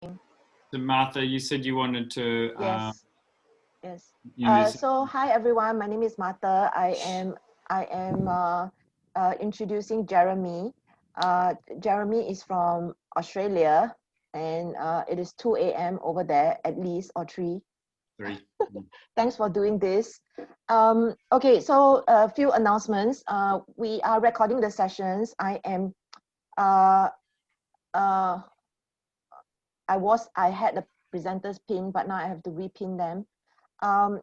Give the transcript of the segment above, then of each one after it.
So Martha, you said you wanted to. Yes. So hi everyone. My name is Martha. I am introducing Jeremy. Jeremy is from Australia, and it is 2 a.m. over there, at least, or 3. 3. Thanks for doing this. Okay, so a few announcements. We are recording the sessions. I had the presenters pinned, but now I have to repin them.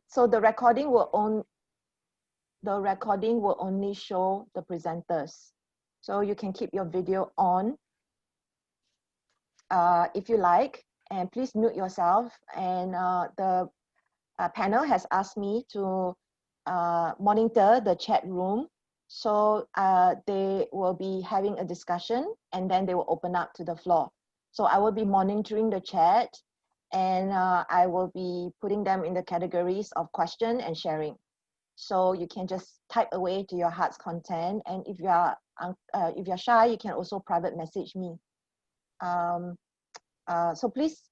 So the recording will only show the presenters. So you can keep your video on if you like, and please mute yourself. And the panel has asked me to monitor the chat room. So they will be having a discussion, and then they will open up to the floor. So I will be monitoring the chat, and I will be putting them in the categories of question and sharing. So you can just type away to your heart's content. And if you're shy, you can also private message me. So please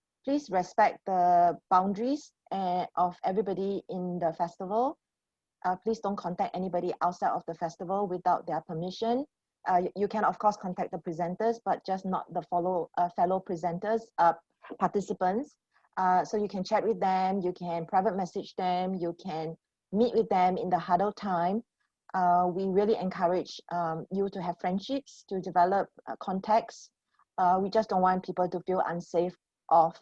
respect the boundaries of everybody in the festival. Please don't contact anybody outside of the festival without their permission. You can of course contact the presenters, but just not the fellow presenters, participants. So you can chat with them, you can private message them, you can meet with them in the huddle time. We really encourage you to have friendships, to develop contacts. We just don't want people to feel unsafe of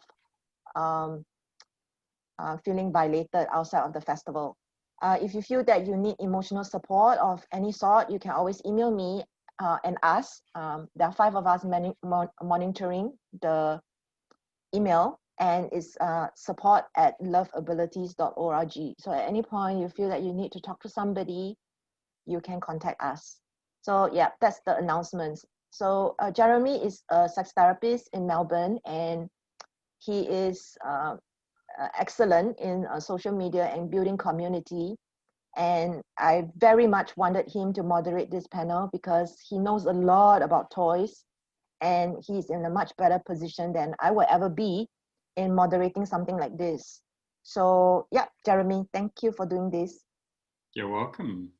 feeling violated outside of the festival. If you feel that you need emotional support of any sort, you can always email me and ask. There are 5 of us monitoring the email, and it's support@loveabilities.org. So at any point you feel that you need to talk to somebody, you can contact us. So yeah, that's the announcements. So Jeremy is a sex therapist in Melbourne, and he is excellent in social media and building community. And I very much wanted him to moderate this panel because he knows a lot about toys, and he's in a much better position than I will ever be in moderating something like this. So yeah, Jeremy, thank you for doing this. You're welcome.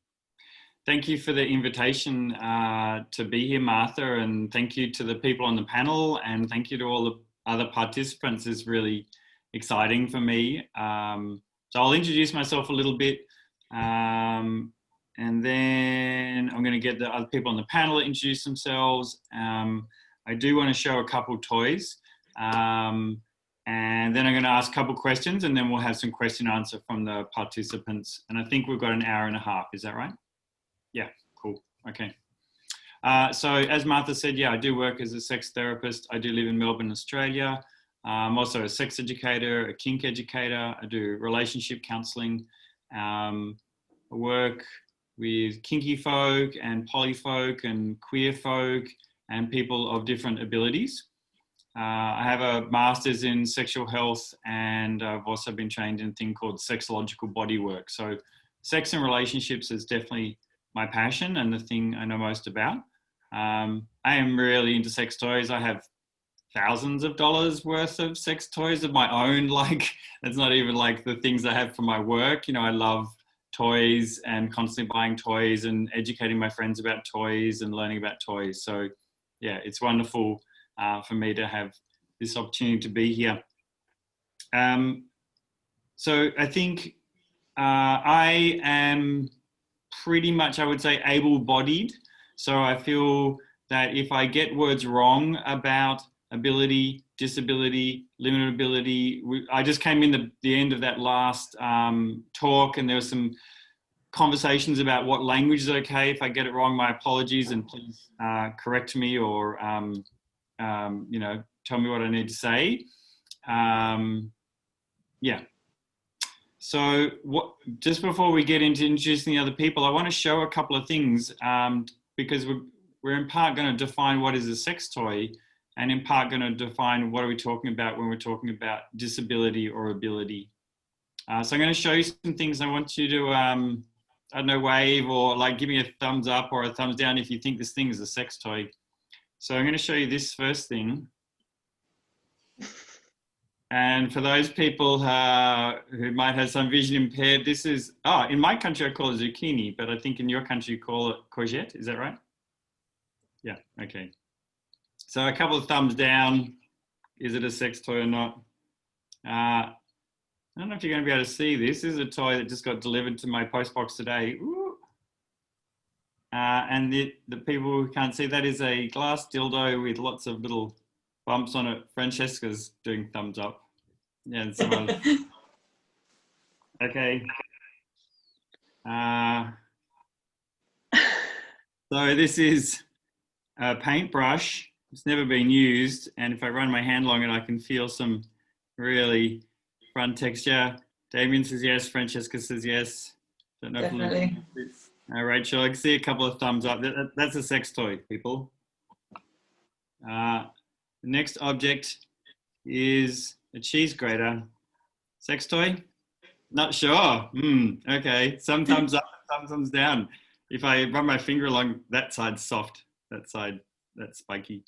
Thank you for the invitation to be here, Martha, and thank you to the people on the panel, and thank you to all the other participants. It's really exciting for me. So I'll introduce myself a little bit, and then I'm going to get the other people on the panel to introduce themselves. I do want to show a couple toys, and then I'm going to ask a couple questions, and then we'll have some question and answer from the participants. And I think we've got an hour and a half. Is that right? Yeah, cool. Okay. So as Martha said, yeah, I do work as a sex therapist. I do live in Melbourne, Australia. I'm also a sex educator, a kink educator. I do relationship counselling. I work with kinky folk and poly folk and queer folk and people of different abilities. I have a master's in sexual health, and I've also been trained in a thing called Sexological Bodyworker. So sex and relationships is definitely my passion and the thing I know most about. I am really into sex toys. I have thousands of dollars worth of sex toys of my own. Like, it's not even like the things I have for my work. You know, I love toys and constantly buying toys and educating my friends about toys and learning about toys. So yeah, it's wonderful for me to have this opportunity to be here. So I think I am pretty much, I would say, able-bodied. So I feel that if I get words wrong about ability, disability, limited ability, I just came in the end of that last talk, and there was some conversations about what language is okay. If I get it wrong, my apologies, and please correct me or you know, tell me what I need to say. Yeah. So just before we get into introducing the other people, I want to show a couple of things because we're in part going to define what is a sex toy, and in part going to define what are we talking about when we're talking about disability or ability. So I'm going to show you some things. I want you to, I don't know, wave or like give me a thumbs up or a thumbs down if you think this thing is a sex toy. So I'm going to show you this first thing. And for those people who might have some vision impaired, this is, in my country I call it zucchini, but I think in your country you call it courgette, is that right? Yeah, okay. So a couple of thumbs down. Is it a sex toy or not? I don't know if you're going to be able to see this. This is a toy that just got delivered to my postbox today. Ooh. And the people who can't see, that is a glass dildo with lots of little bumps on it. Francesca's doing thumbs up. Yeah, and some others. Okay. So this is a paintbrush. It's never been used, and if I run my hand along it, I can feel some really fun texture. Damian says yes. Francesca says yes. Don't know. Definitely. Rachel, I can see a couple of thumbs up. That's a sex toy, people. The next object is a cheese grater. Sex toy? Not sure. Okay. Some thumbs up, some thumbs down. If I run my finger along, that side's soft. That side, that's spiky.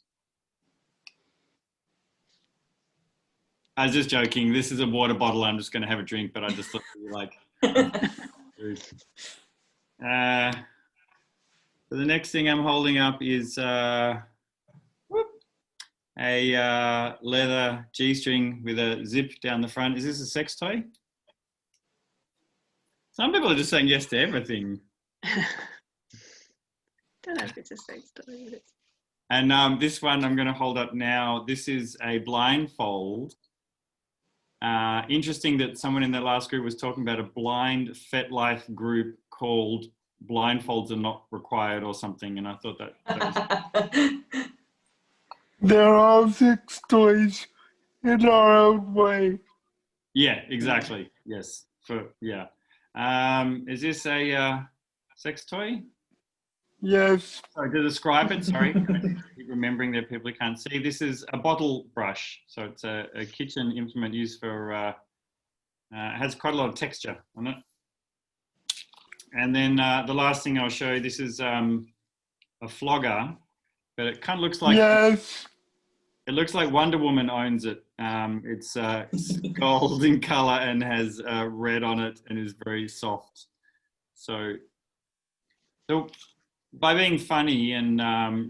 I was just joking. This is a water bottle. I'm just going to have a drink, but I just thought you like. So the next thing I'm holding up is a leather G-string with a zip down the front. Is this a sex toy? Some people are just saying yes to everything. Don't know if it's a sex toy. And this one I'm going to hold up now. This is a blindfold. Interesting that someone in that last group was talking about a blind FetLife group called Blindfolds Are Not Required or something, and I thought that was... There are sex toys in our own way. Yeah, exactly. Yes. Is this a sex toy? Yes. Sorry, to describe it, sorry. I keep remembering there are people who can't see. This is a bottle brush. So it's a kitchen implement used for, it has quite a lot of texture on it. And then the last thing I'll show you, this is a flogger, but it kind of looks like... Yes. It looks like Wonder Woman owns it. It's gold in color and has red on it and is very soft. So by being funny and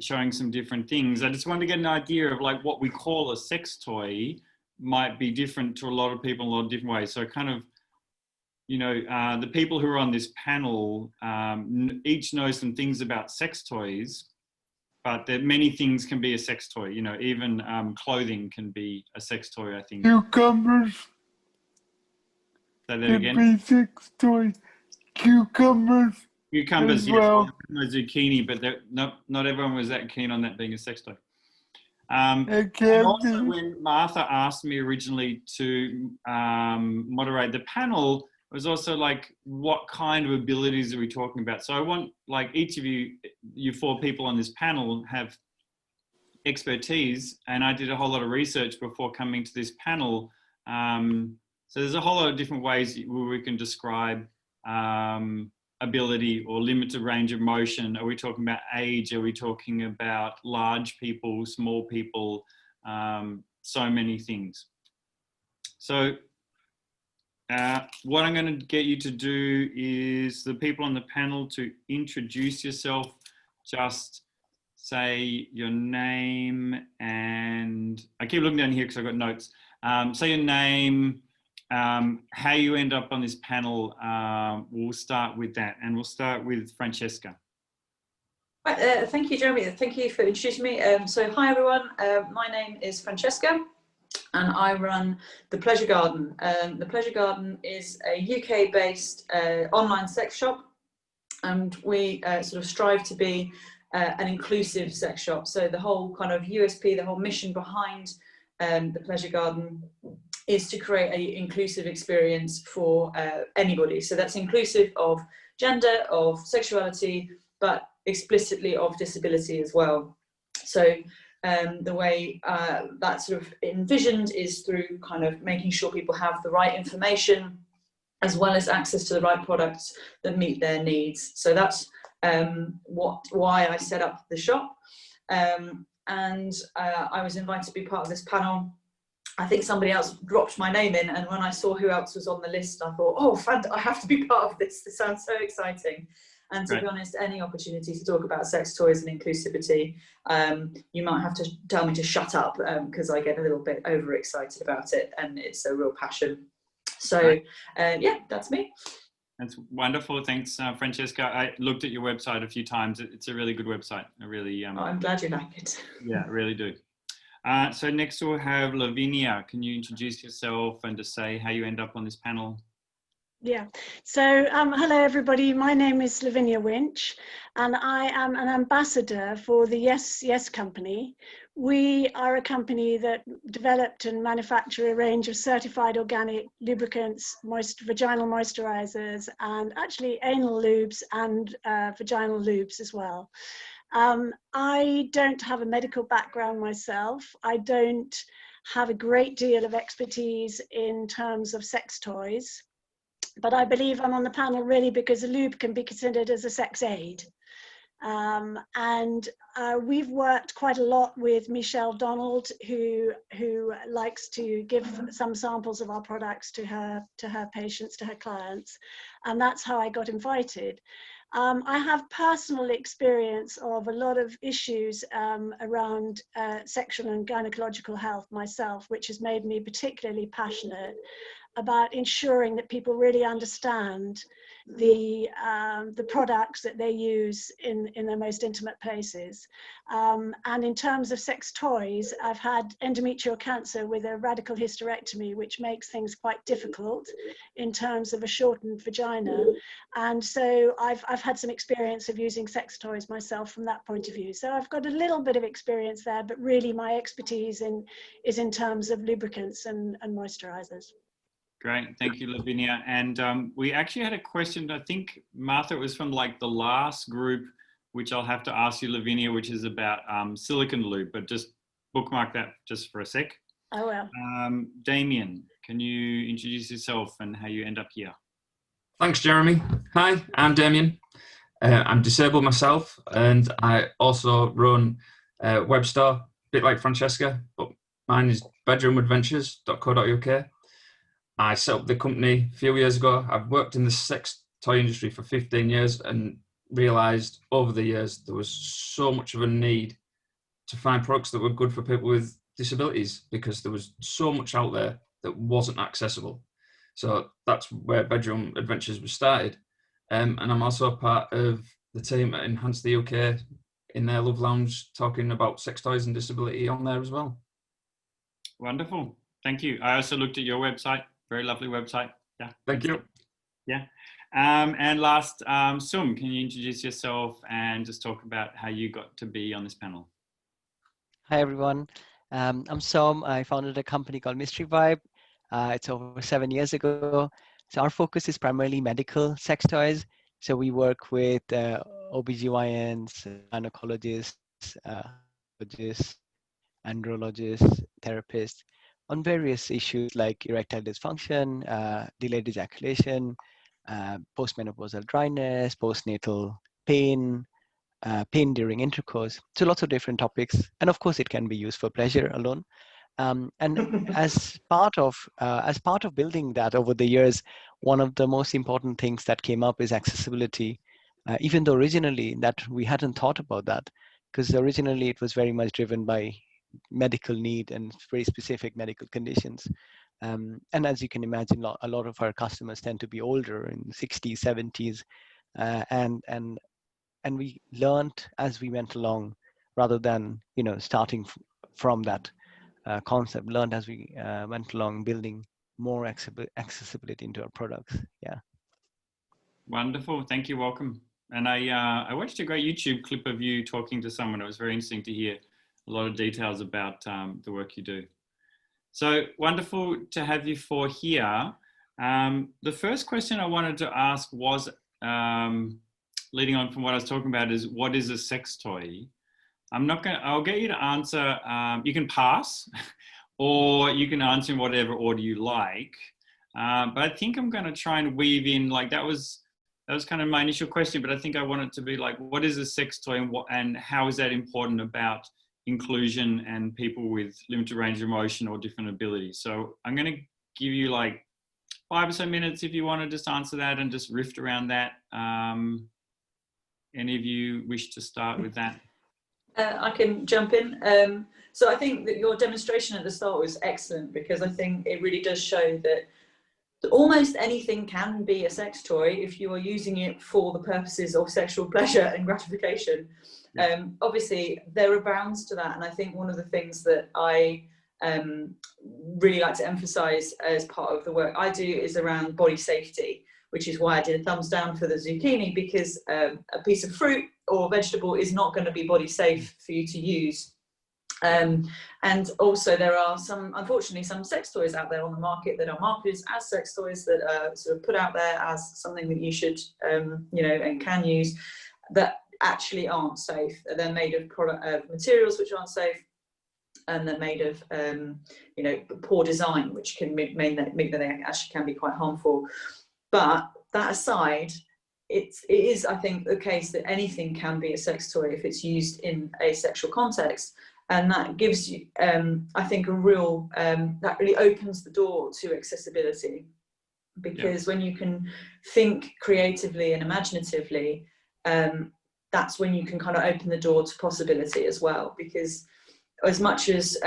showing some different things, I just wanted to get an idea of like what we call a sex toy might be different to a lot of people in a lot of different ways. So kind of, you know, the people who are on this panel each know some things about sex toys, but that many things can be a sex toy. You know, even clothing can be a sex toy, I think. Cucumbers. Say that Can again. be sex toy. Cucumbers. Cucumbers, as yes, well. zucchini, but not everyone was that keen on that being a sex toy. It can and also be. when Martha asked me originally to moderate the panel, it was also like, what kind of abilities are we talking about? So I want, like, each of you four people on this panel have expertise, and I did a whole lot of research before coming to this panel. So there's a whole lot of different ways where we can describe ability or limited range of motion. Are we talking about age? Are we talking about large people, small people? So many things. So what I'm going to get you to do is the people on the panel to introduce yourself. Just say your name, and I keep looking down here because I've got notes. Say your name, how you end up on this panel. We'll start with that, and we'll start with Francesca. Right, thank you, Jeremy. Thank you for introducing me. So hi everyone, my name is Francesca and I run The Pleasure Garden. The Pleasure Garden is a UK-based online sex shop, and we sort of strive to be an inclusive sex shop. So the whole kind of USP, the whole mission behind The Pleasure Garden is to create an inclusive experience for anybody. So that's inclusive of gender, of sexuality, but explicitly of disability as well. So the way that's sort of envisioned is through kind of making sure people have the right information as well as access to the right products that meet their needs. So that's why I set up the shop. And I was invited to be part of this panel I think somebody else dropped my name in, and when I saw who else was on the list, I thought, oh, I have to be part of this. This sounds so exciting. And to be honest, any opportunity to talk about sex toys and inclusivity, you might have to tell me to shut up, because I get a little bit overexcited about it, and it's a real passion. So yeah, that's me. That's wonderful. Thanks, Francesca. I looked at your website a few times. It's a really good website. I really, Oh, I'm glad you like it. Yeah, I really do. So next we'll have Lavinia. Can you introduce yourself and just say how you end up on this panel? Yeah, so hello everybody, my name is Lavinia Winch and I am an ambassador for the Yesyesyes company. We are a company that developed and manufacture a range of certified organic lubricants, vaginal moisturizers, and actually anal lubes and vaginal lubes as well. I don't have a medical background myself. I don't have a great deal of expertise in terms of sex toys. But I believe I'm on the panel really because a lube can be considered as a sex aid. We've worked quite a lot with Michelle Donald, who likes to give some samples of our products to her patients, to her clients. And that's how I got invited. I have personal experience of a lot of issues around sexual and gynecological health myself, which has made me particularly passionate about ensuring that people really understand the products that they use in their most intimate places. And in terms of sex toys, I've had endometrial cancer with a radical hysterectomy, which makes things quite difficult in terms of a shortened vagina. And so I've had some experience of using sex toys myself from that point of view. So I've got a little bit of experience there, but really my expertise is in terms of lubricants and moisturizers. Great, thank you, Lavinia. And we actually had a question, I think, Martha, it was from like the last group, which I'll have to ask you, Lavinia, which is about silicone lube, but just bookmark that just for a sec. Oh, well. Damian, can you introduce yourself and how you end up here? Thanks, Jeremy. Hi, I'm Damian. I'm disabled myself, and I also run a web store, a bit like Francesca, but mine is bedroomadventures.co.uk. I set up the company a few years ago. I've worked in the sex toy industry for 15 years and realised over the years there was so much of a need to find products that were good for people with disabilities because there was so much out there that wasn't accessible. So that's where Bedroom Adventures was started. And I'm also part of the team at Enhance the UK in their Love Lounge, talking about sex toys and disability on there as well. Wonderful. Thank you. I also looked at your website. Very lovely website. Yeah. Thank you. Yeah. And last, Sum, can you introduce yourself and just talk about how you got to be on this panel? Hi, everyone. I'm Som. I founded a company called MysteryVibe. It's over 7 years ago. So our focus is primarily medical sex toys. So we work with OBGYNs, gynecologists, andrologists, therapists on various issues like erectile dysfunction, delayed ejaculation, postmenopausal dryness, postnatal pain, pain during intercourse. So lots of different topics. And of course, it can be used for pleasure alone. And as part of building that over the years, one of the most important things that came up is accessibility. Even though originally that we hadn't thought about that, because originally it was very much driven by medical need and very specific medical conditions. And as you can imagine, a lot of our customers tend to be older, in 60s, 70s, and we learned as we went along, rather than starting from that concept. Learned as we went along, building more accessibility into our products. Yeah. Wonderful. Thank you. Welcome. And I watched a great YouTube clip of you talking to someone. It was very interesting to hear a lot of details about the work you do. So wonderful to have you four here. The first question I wanted to ask was, leading on from what I was talking about, is what is a sex toy? I'll get you to answer, you can pass, or you can answer in whatever order you like. But I think I'm going to try and weave in, like that was kind of my initial question, but I think I want it to be like, what is a sex toy and how is that important about inclusion and people with limited range of motion or different abilities. So I'm going to give you like 5 or so minutes if you want to just answer that and just riff around that. Any of you wish to start with that? I can jump in. So I think that your demonstration at the start was excellent, because I think it really does show that almost anything can be a sex toy if you are using it for the purposes of sexual pleasure and gratification. Obviously, there are bounds to that, and I think one of the things that I really like to emphasize as part of the work I do is around body safety, which is why I did a thumbs down for the zucchini, because a piece of fruit or vegetable is not going to be body safe for you to use. And also there are unfortunately some sex toys out there on the market that are marketed as sex toys, that are sort of put out there as something that you should, and can use, that actually aren't safe. They're made of materials which aren't safe, and they're made of, poor design, which can mean that they actually can be quite harmful. But that aside, it is, I think, the case that anything can be a sex toy if it's used in a sexual context. And that gives you, I think, a real, that really opens the door to accessibility. Because when you can think creatively and imaginatively, that's when you can kind of open the door to possibility as well. Because as much as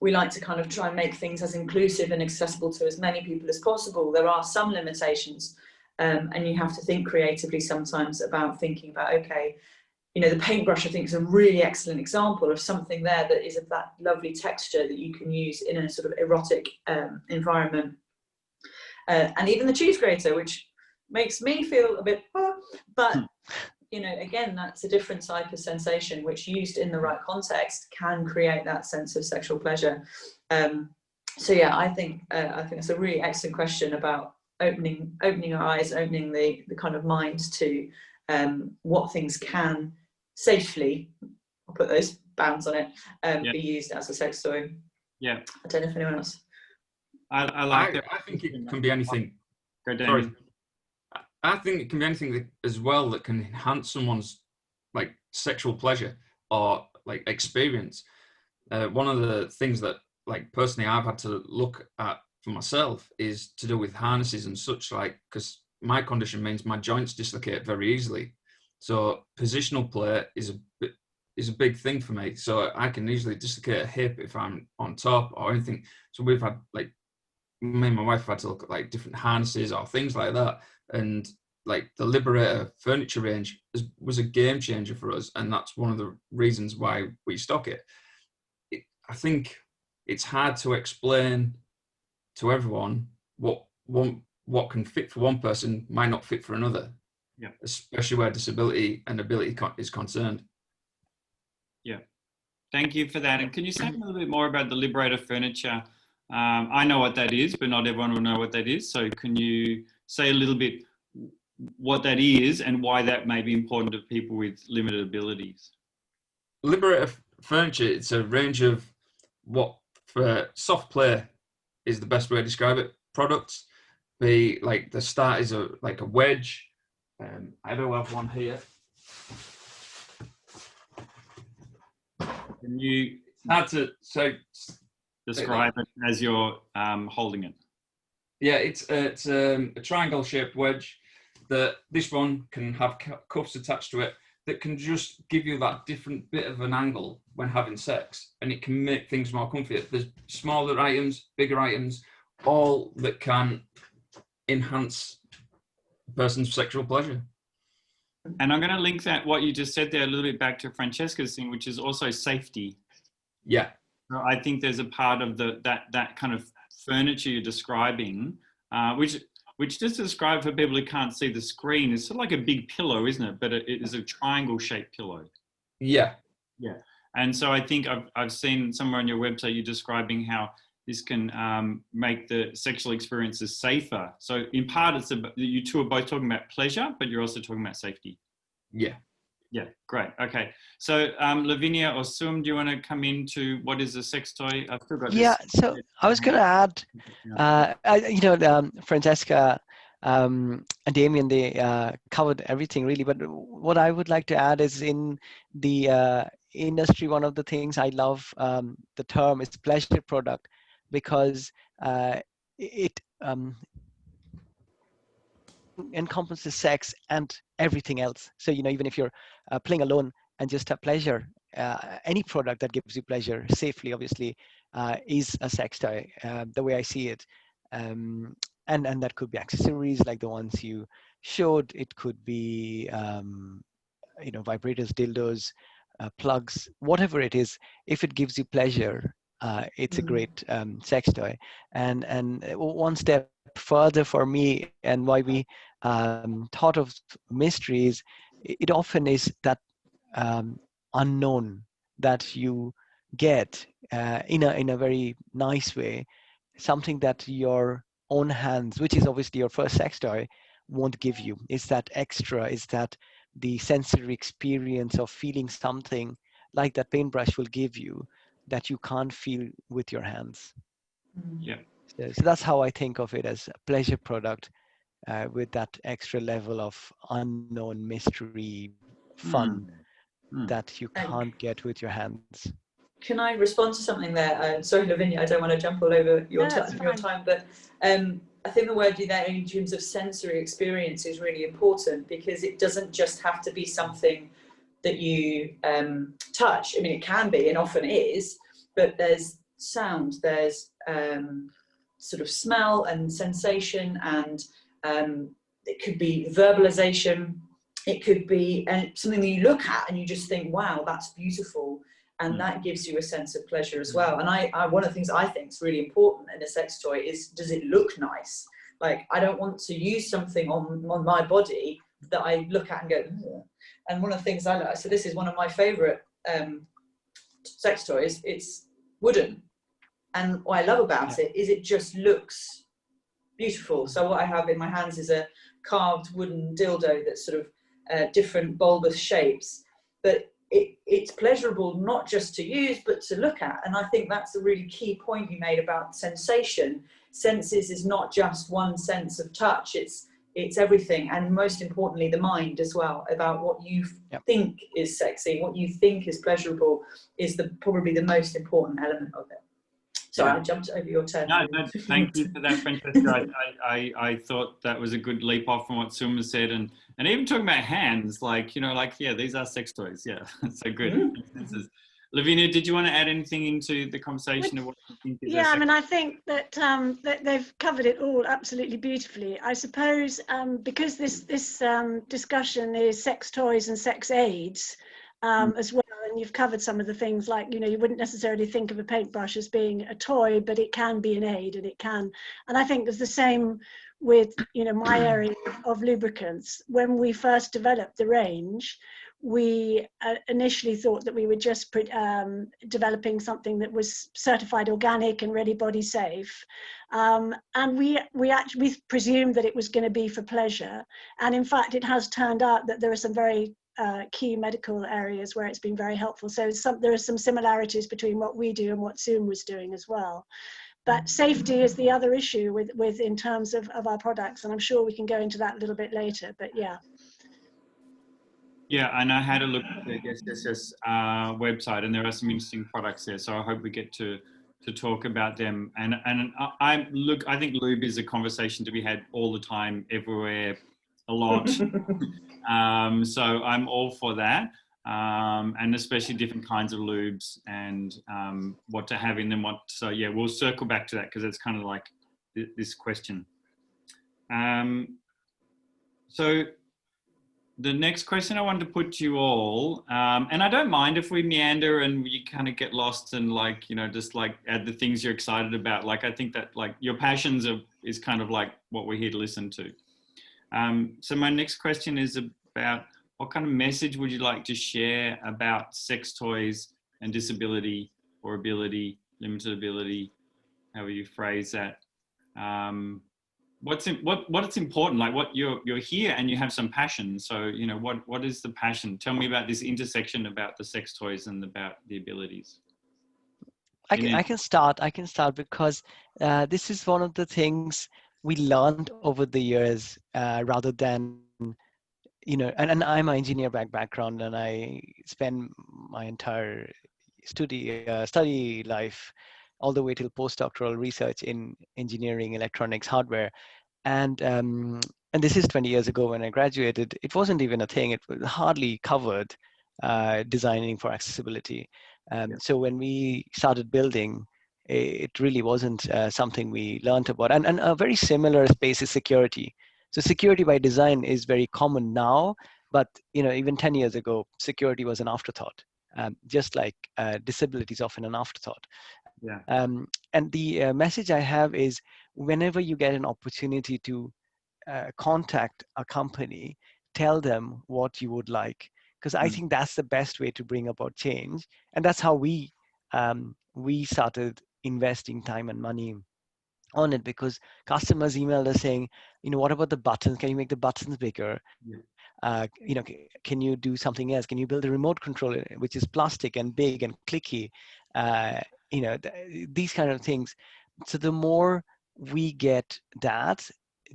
we like to kind of try and make things as inclusive and accessible to as many people as possible, there are some limitations, and you have to think creatively sometimes about thinking about, okay, the paintbrush, I think, is a really excellent example of something there that is of that lovely texture that you can use in a sort of erotic environment. And even the cheese grater, which makes me feel a bit, but again, that's a different type of sensation, which used in the right context can create that sense of sexual pleasure. So yeah, I think it's a really excellent question about opening our eyes, opening the kind of mind to what things can safely, I'll put those bounds on it, be used as a sex toy. Yeah. I don't know if anyone else. I like that. I think it can be anything. Go, Damian. I think it can be anything as well that can enhance someone's like sexual pleasure or like experience. One of the things that like personally I've had to look at for myself is to do with harnesses and such, like, because my condition means my joints dislocate very easily. So positional play is a big thing for me. So I can easily dislocate a hip if I'm on top or anything. So we've had like, me and my wife have had to look at like different harnesses or things like that. And like the Liberator furniture range was a game changer for us. And that's one of the reasons why we stock it. I think it's hard to explain to everyone what can fit for one person might not fit for another. Yeah. Especially where disability and ability is concerned. Yeah. Thank you for that. And can you say a little bit more about the Liberator furniture? I know what that is, but not everyone will know what that is. So can you say a little bit what that is and why that may be important to people with limited abilities? Liberator furniture, it's a range of what for soft play is the best way to describe it. Products, be like the start is like a wedge. I do have one here. Can you describe it as you're holding it? Yeah, it's a triangle shaped wedge. This one can have cuffs attached to it that can just give you that different bit of an angle when having sex, and it can make things more comfy. There's smaller items, bigger items, all that can enhance a person's sexual pleasure. And I'm going to link that, what you just said there, a little bit back to Francesca's thing, which is also safety. Yeah. So I think there's a part of that kind of furniture you're describing, which just to describe for people who can't see the screen, is sort of like a big pillow, isn't it? But it is a triangle-shaped pillow. Yeah. Yeah. And so I think I've seen somewhere on your website you're describing how this can make the sexual experiences safer. So in part, you two are both talking about pleasure, but you're also talking about safety. Yeah. Yeah, great. Okay. So Lavinia or Soum, do you want to come into what is a sex toy? I've still got this. So I was going to add, Francesca and Damian, they covered everything really, but what I would like to add is in the industry, one of the things I love the term is pleasure product, because it encompasses sex and everything else. So, you know, even if you're playing alone and just have pleasure, any product that gives you pleasure safely, obviously, is a sex toy, the way I see it. And that could be accessories like the ones you showed. It could be, you know, vibrators, dildos, plugs, whatever it is. If it gives you pleasure, it's a great sex toy. And one step further for me, and why we thought of mysteries, it often is that unknown that you get in a very nice way, something that your own hands, which is obviously your first sex toy, won't give you. Is that extra? Is that the sensory experience of feeling something like that paintbrush will give you that you can't feel with your hands? Yeah. So that's how I think of it, as a pleasure product with that extra level of unknown mystery fun that you can't get with your hands. Can I respond to something there? Sorry, Lavinia, I don't want to jump all over your, your time, but I think the word you there in terms of sensory experience is really important, because it doesn't just have to be something that you touch. I mean, it can be, and often is, but there's sound, there's sort of smell and sensation, and it could be verbalization, it could be something that you look at and you just think, wow, that's beautiful. And that gives you a sense of pleasure as well. And I one of the things I think is really important in a sex toy is, does it look nice? Like, I don't want to use something on my body that I look at and go, ugh. And one of the things I like, so this is one of my favorite sex toys, it's wooden. And what I love about it is it just looks beautiful. So what I have in my hands is a carved wooden dildo that's sort of different bulbous shapes, but it's pleasurable not just to use but to look at. And I think that's a really key point you made about sensation. Senses is not just one sense of touch, it's everything, and most importantly the mind as well, about what you think is sexy, what you think is pleasurable is probably the most important element of it. Sorry, I jumped over your turn. No, thank you for that, Francesca. I thought that was a good leap off from what Suma said, and even talking about hands, like, you know, like, yeah, these are sex toys. Yeah, so good. Lavinia, did you want to add anything into the conversation of what you think is? Yeah, I mean, I think that that they've covered it all absolutely beautifully. I suppose because this discussion is sex toys and sex aids as well, and you've covered some of the things, like, you know, you wouldn't necessarily think of a paintbrush as being a toy, but it can be an aid, and it can. And I think there's the same with, you know, my area of lubricants. When we first developed the range, we initially thought that we were just developing something that was certified organic and really body safe, and we presumed that it was going to be for pleasure. And in fact, it has turned out that there are some very key medical areas where it's been very helpful. So there are some similarities between what we do and what Zoom was doing as well. But safety is the other issue with in terms of our products, and I'm sure we can go into that a little bit later. But yeah. Yeah, and I had a look at the Yesyesyes website, and there are some interesting products there. So I hope we get to talk about them. And I think lube is a conversation to be had all the time, everywhere, a lot. So I'm all for that, and especially different kinds of lubes and what to have in them. So yeah, we'll circle back to that, because it's kind of like this question. So the next question I wanted to put to you all, and I don't mind if we meander and you kind of get lost and, like, you know, just like add the things you're excited about. Like, I think that, like, your passions is kind of like what we're here to listen to. So my next question is about, what kind of message would you like to share about sex toys and disability or ability, limited ability, however you phrase that. What's important, like, what you're here and you have some passion. So, you know, what is the passion? Tell me about this intersection about the sex toys and about the abilities. I can start because this is one of the things we learned over the years, rather than you know, and I'm an engineer background, and I spend my entire study life all the way till postdoctoral research in engineering, electronics, hardware. And this is 20 years ago when I graduated. It wasn't even a thing. It was hardly covered, designing for accessibility. So when we started building, it really wasn't something we learned about. And a very similar space is security. So security by design is very common now, but you know, even 10 years ago, security was an afterthought, just like disability is often an afterthought. Yeah. And the message I have is, whenever you get an opportunity to contact a company, tell them what you would like, because I think that's the best way to bring about change. And that's how we started investing time and money on it, because customers emailed us saying, you know, what about the buttons? Can you make the buttons bigger? You know, can you do something else? Can you build a remote control which is plastic and big and clicky? You know, these kind of things. So the more we get that,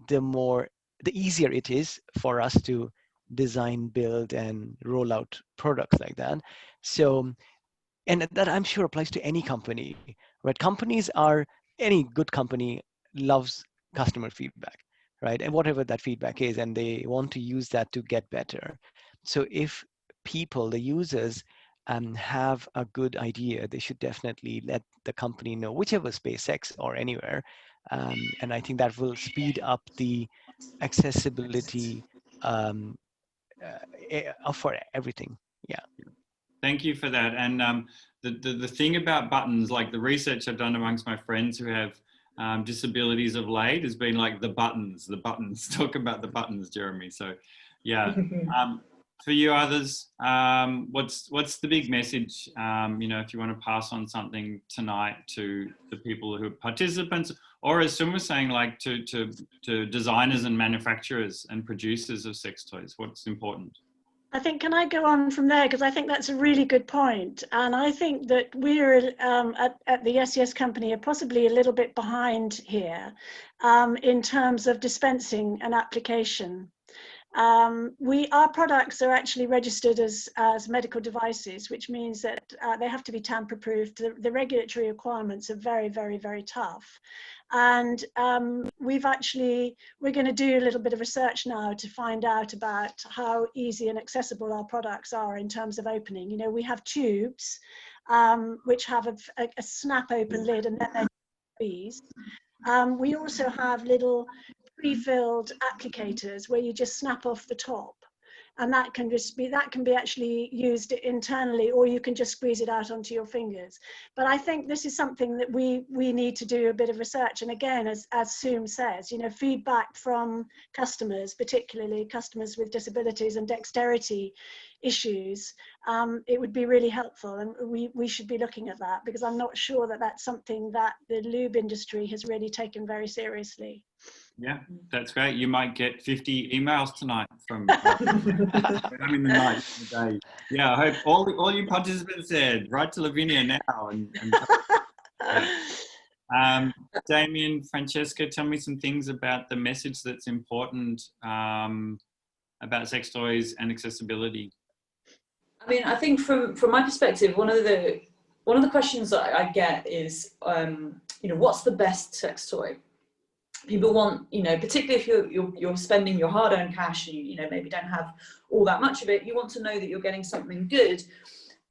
the easier it is for us to design, build, and roll out products like that. So, and that I'm sure applies to any company, right? Any good company loves customer feedback, right? And whatever that feedback is, and they want to use that to get better. So if people, the users, have a good idea, they should definitely let the company know, whichever space, sex or anywhere. And I think that will speed up the accessibility for everything. Yeah. Thank you for that. And the thing about buttons, like the research I've done amongst my friends who have disabilities of late, has been like the buttons. Talk about the buttons, Jeremy. So yeah. For you others, what's the big message? You know, if you want to pass on something tonight to the people who are participants, or as Soum was saying, like to designers and manufacturers and producers of sex toys, what's important? I think, can I go on from there? Because I think that's a really good point. And I think that we're at the Yesyesyes company are possibly a little bit behind here in terms of dispensing an application. Our products are actually registered as medical devices, which means that they have to be tamper-proof. The regulatory requirements are very, very, very tough. And we're going to do a little bit of research now to find out about how easy and accessible our products are in terms of opening. You know, we have tubes which have a snap open lid, and then they're squeezed. We also have little pre-filled applicators where you just snap off the top, and that can be actually used internally, or you can just squeeze it out onto your fingers. But I think this is something that we need to do a bit of research. And again, as Soum says, you know, feedback from customers, particularly customers with disabilities and dexterity issues, it would be really helpful, and we should be looking at that, because I'm not sure that that's something that the lube industry has really taken very seriously. Yeah, that's great. You might get 50 emails tonight from I'm in the night today. Yeah, I hope all you participants said, write to Lavinia now. Damian, Francesca, tell me some things about the message that's important about sex toys and accessibility. I mean, I think from my perspective, one of the questions that I get is, you know, what's the best sex toy? People want, you know, particularly if you're spending your hard-earned cash and you know, maybe don't have all that much of it, you want to know that you're getting something good.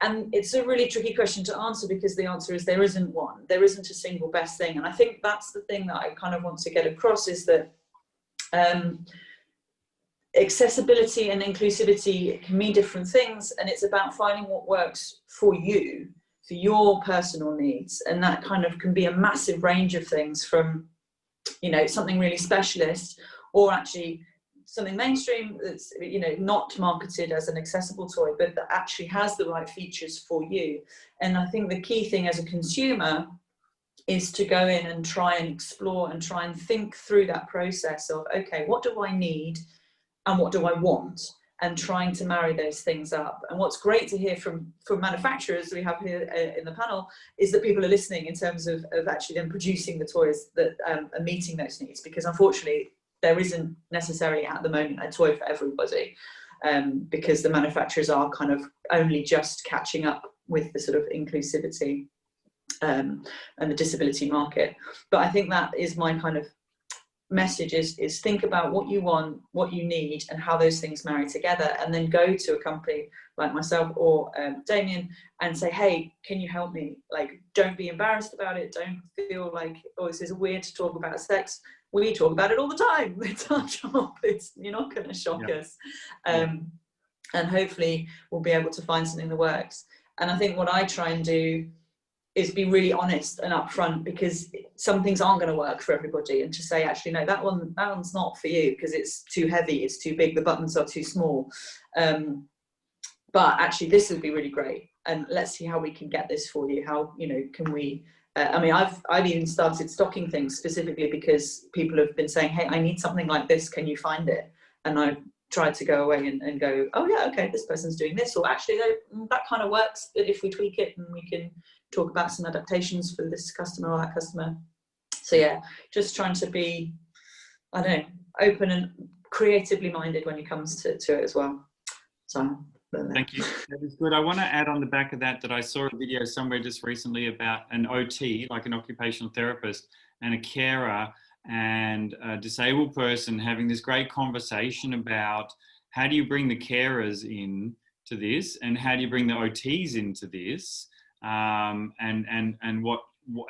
And it's a really tricky question to answer, because the answer is there isn't one. There isn't a single best thing. And I think that's the thing that I kind of want to get across, is that accessibility and inclusivity can mean different things, and it's about finding what works for you, for your personal needs. And that kind of can be a massive range of things, from, you know, something really specialist, or actually something mainstream that's, you know, not marketed as an accessible toy, but that actually has the right features for you. And I think the key thing as a consumer is to go in and try and explore and try and think through that process of, okay, what do I need and what do I want, and trying to marry those things up. And what's great to hear from manufacturers we have here in the panel is that people are listening in terms of actually then producing the toys that are meeting those needs, because unfortunately there isn't necessarily at the moment a toy for everybody. because the manufacturers are kind of only just catching up with the sort of inclusivity and the disability market. But I think that is my kind of message, is think about what you want, what you need, and how those things marry together, and then go to a company like myself or Damian and say, hey, can you help me? Like, don't be embarrassed about it. Don't feel like, oh, this is weird to talk about sex. We talk about it all the time. It's our job. You're not going to shock us. And hopefully we'll be able to find something that works. And I think what I try and do is be really honest and upfront, because some things aren't going to work for everybody, and to say, actually, no, that one's not for you because it's too heavy, it's too big, the buttons are too small. But actually, this would be really great, and let's see how we can get this for you. How, you know, can we? I mean, I've even started stocking things specifically because people have been saying, hey, I need something like this. Can you find it? And I tried to go away and go, oh yeah, okay, this person's doing this, or actually that kind of works. But if we tweak it, and we can talk about some adaptations for this customer or that customer. So yeah, just trying to be, I don't know, open and creatively minded when it comes to it as well. So thank you. That is good. I want to add on the back of that I saw a video somewhere just recently about an OT, like an occupational therapist, and a carer and a disabled person having this great conversation about how do you bring the carers in to this, and how do you bring the OTs into this, and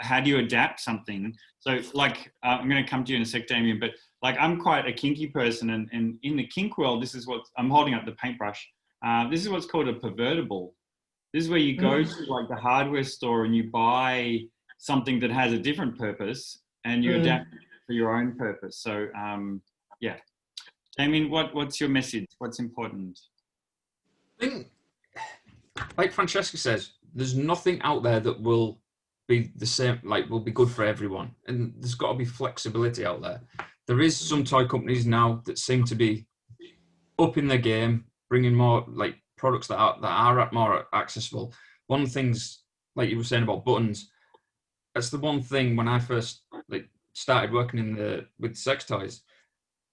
how do you adapt something? So like, I'm going to come to you in a sec, Damian, but like, I'm quite a kinky person, and in the kink world, this is what I'm holding up, the paintbrush. This is what's called a pervertible. This is where you go to like the hardware store and you buy something that has a different purpose, and you adapt it for your own purpose. So yeah, Damian, what's your message? What's important? I think, like Francesca says, there's nothing out there that will be the same, like will be good for everyone, and there's got to be flexibility out there. There is some toy companies now that seem to be upping their game, bringing more like products that are more accessible. One of the things, like you were saying about buttons, that's the one thing when I first like started working with sex toys,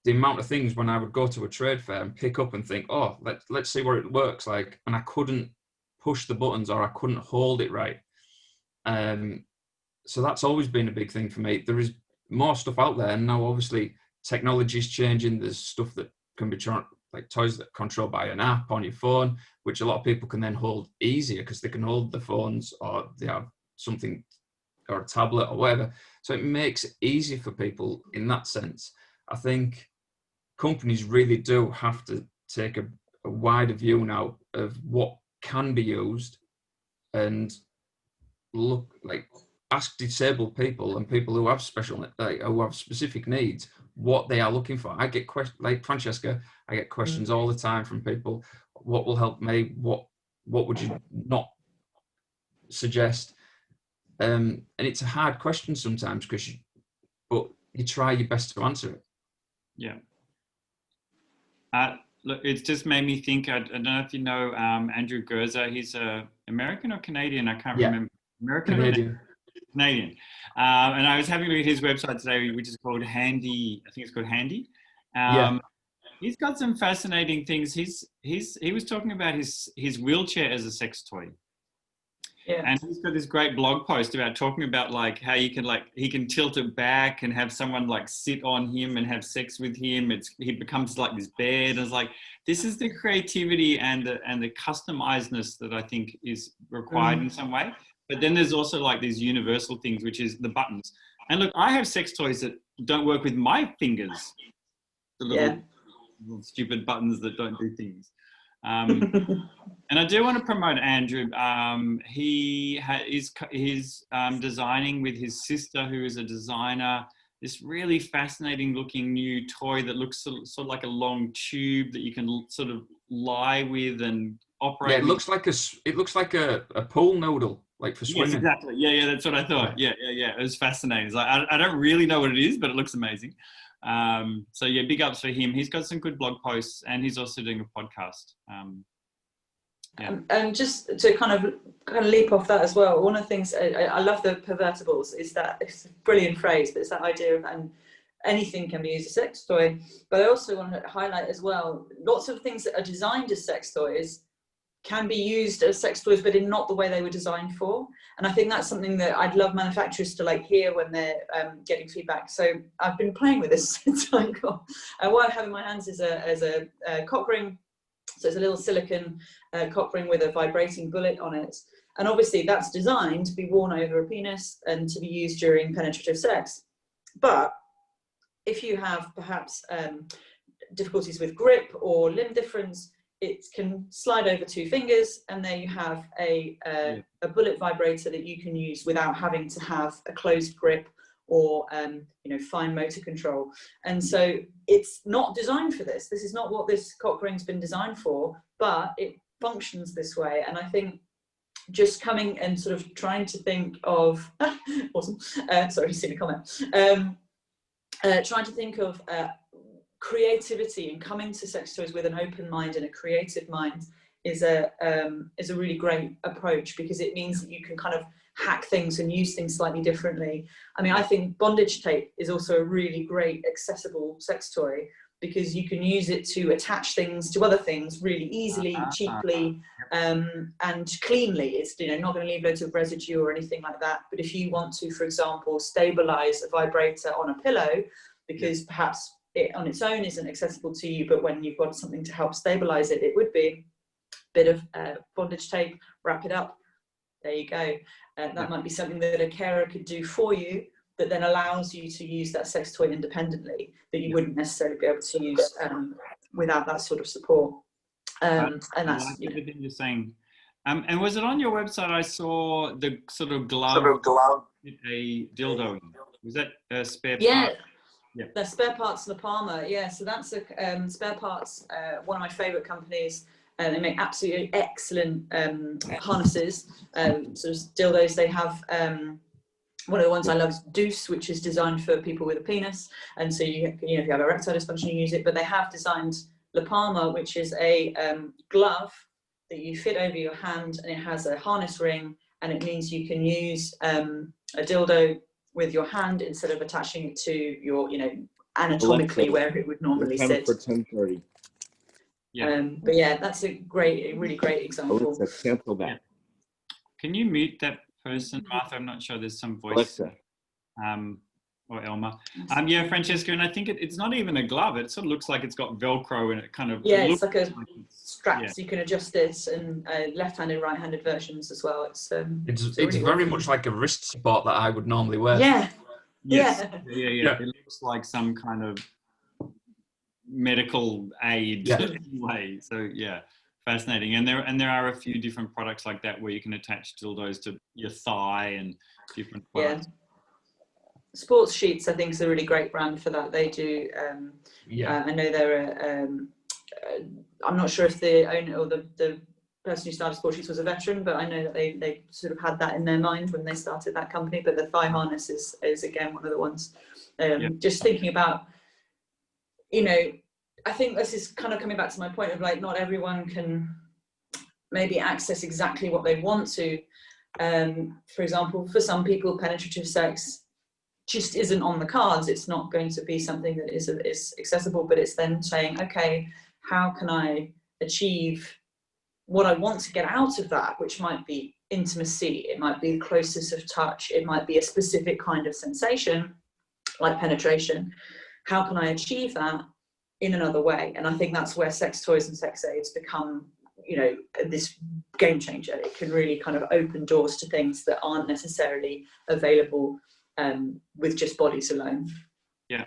the amount of things when I would go to a trade fair and pick up and think, oh, let's see what it works like, and I couldn't push the buttons, or I couldn't hold it right. So that's always been a big thing for me. There is more stuff out there, and now obviously technology is changing. There's stuff that can be like toys that are controlled by an app on your phone, which a lot of people can then hold easier because they can hold the phones, or they have something, or a tablet or whatever. So it makes it easier for people in that sense. I think companies really do have to take a wider view now of what can be used, and look, like, ask disabled people and people who have who have specific needs what they are looking for. I get questions, like Francesca, I get questions all the time from people. What will help me? What would you not suggest? And it's a hard question sometimes, but you try your best to answer it. Yeah. Look, it's just made me think. I don't know if you know Andrew Gerza. He's American or Canadian. I can't remember. American. Canadian. And I was having a look at his website today, which is called Handy. I think it's called Handy. He's got some fascinating things. He was talking about his wheelchair as a sex toy. Yeah. And he's got this great blog post about talking about like how you can he can tilt it back and have someone like sit on him and have sex with him. He becomes like this bed. And it's like, this is the creativity and the customizedness that I think is required in some way. But then there's also like these universal things, which is the buttons. And look, I have sex toys that don't work with my fingers. The little stupid buttons that don't do things. And I do want to promote Andrew. He's designing with his sister, who is a designer, this really fascinating looking new toy that looks sort of like a long tube that you can sort of lie with and operate. Yeah, it looks like a pool noodle, like for swimming. Yes, exactly. Yeah, that's what I thought. Yeah. It was fascinating. It's like, I don't really know what it is, but it looks amazing. So yeah, big ups for him. He's got some good blog posts, and he's also doing a podcast. And just to kind of leap off that as well, one of the things I love the pervertibles is that it's a brilliant phrase, but it's that idea of anything can be used as a sex toy. But I also want to highlight as well, lots of things that are designed as sex toys can be used as sex toys, but in not the way they were designed for. And I think that's something that I'd love manufacturers to like hear when they're getting feedback. So I've been playing with this since I got, what I have in my hands is a cock ring. So it's a little silicone cock ring with a vibrating bullet on it. And obviously that's designed to be worn over a penis and to be used during penetrative sex. But if you have perhaps difficulties with grip or limb difference, it can slide over 2 fingers, and there you have a bullet vibrator that you can use without having to have a closed grip or you know, fine motor control. And so it's not designed for this. This is not what this cock ring's been designed for, but it functions this way. And I think just coming and sort of trying to think of awesome. Sorry, just seen a comment. Trying to think of creativity and coming to sex toys with an open mind and a creative mind is a really great approach, because it means that you can kind of hack things and use things slightly differently. I mean, I think bondage tape is also a really great accessible sex toy, because you can use it to attach things to other things really easily, cheaply, and cleanly. It's, you know, not going to leave loads of residue or anything like that. But if you want to, for example, stabilize a vibrator on a pillow, because perhaps it on its own isn't accessible to you, but when you've got something to help stabilize it, it would be a bit of bondage tape, wrap it up, there you go. That might be something that a carer could do for you, that then allows you to use that sex toy independently, that you wouldn't necessarily be able to use without that sort of support. And that's, you know, everything you're saying. And was it on your website? I saw the sort of glove, with a dildo in. Was that a spare part? Yeah, the Spare Parts La Palma. Yeah, so that's a Spare Parts, one of my favorite companies. They make absolutely excellent harnesses, sort of dildos. They have one of the ones I love is Deuce, which is designed for people with a penis, and so you know, if you have erectile dysfunction, you use it. But they have designed La Palma, which is a glove that you fit over your hand, and it has a harness ring, and it means you can use a dildo with your hand instead of attaching it to your, you know, anatomically Alexa, where it would normally sit. For 10:30. Yeah. But yeah, that's a really great example. Alexa, cancel that. Yeah. Can you mute that person, Martha? I'm not sure. There's some voice. Alexa. Or Elma. Yeah, Francesca, and I think it's not even a glove. It sort of looks like it's got Velcro and it kind of. Yeah, it's like a strap, so you can adjust it, and left-handed, right-handed versions as well. It's really very much like a wrist support that I would normally wear. Yeah. Yes. Yeah. It looks like some kind of medical aid way. So yeah, fascinating. And there are a few different products like that where you can attach dildos to your thigh and different products. Yeah. Sports Sheets, I think, is a really great brand for that. They do. I know they're. I'm not sure if the owner or the person who started Sports Sheets was a veteran, but I know that they sort of had that in their mind when they started that company. But the thigh harness is again one of the ones. Just thinking about, you know, I think this is kind of coming back to my point of like, not everyone can maybe access exactly what they want to. For example, for some people, penetrative sex just isn't on the cards. It's not going to be something that is accessible, but it's then saying, okay, how can I achieve what I want to get out of that, which might be intimacy, it might be the closeness of touch, it might be a specific kind of sensation like penetration. How can I achieve that in another way? And I think that's where sex toys and sex aids become, you know, this game changer. It can really kind of open doors to things that aren't necessarily available with just bodies alone. Yeah,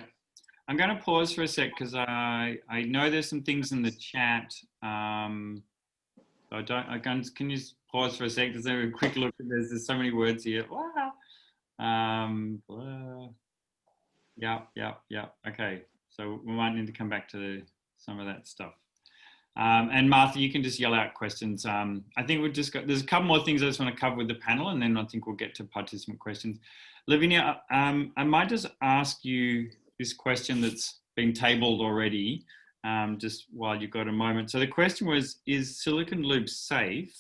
I'm going to pause for a sec because I know there's some things in the chat. Can you just pause for a sec? Just have a quick look. There's so many words here. Yeah. Okay, so we might need to come back to some of that stuff. And Martha, you can just yell out questions. I think we've just got, there's a couple more things I just want to cover with the panel, and then I think we'll get to participant questions. Lavinia, I might just ask you this question that's been tabled already, just while you've got a moment. So the question was, is silicone lube safe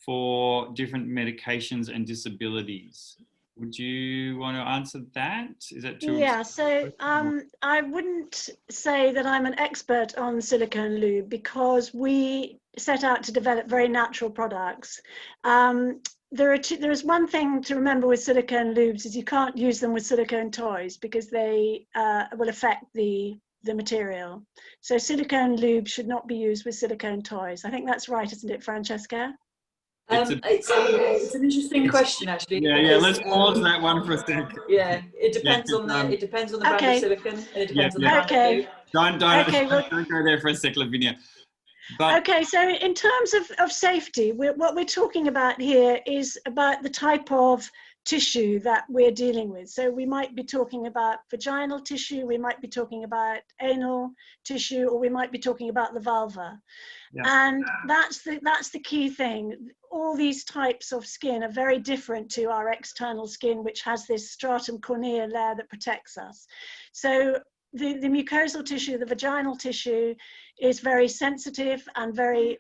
for different medications and disabilities? Would you want to answer that? Is that too? Yeah, so I wouldn't say that I'm an expert on silicone lube because we set out to develop very natural products. There is one thing to remember with silicone lubes is you can't use them with silicone toys because they will affect the material. So silicone lube should not be used with silicone toys. I think that's right, isn't it, Francesca? It's an interesting question, actually. Yeah, because, let's pause that one for a second. Yeah, it depends on the brand of silicone, and it depends on the brand of lube. Don't go there for a sec, Lavinia. But okay, so in terms of safety, what we're talking about here is about the type of tissue that we're dealing with. So we might be talking about vaginal tissue, we might be talking about anal tissue, or we might be talking about the vulva. Yeah. And that's the key thing. All these types of skin are very different to our external skin, which has this stratum corneal layer that protects us. So the mucosal tissue, the vaginal tissue, is very sensitive and very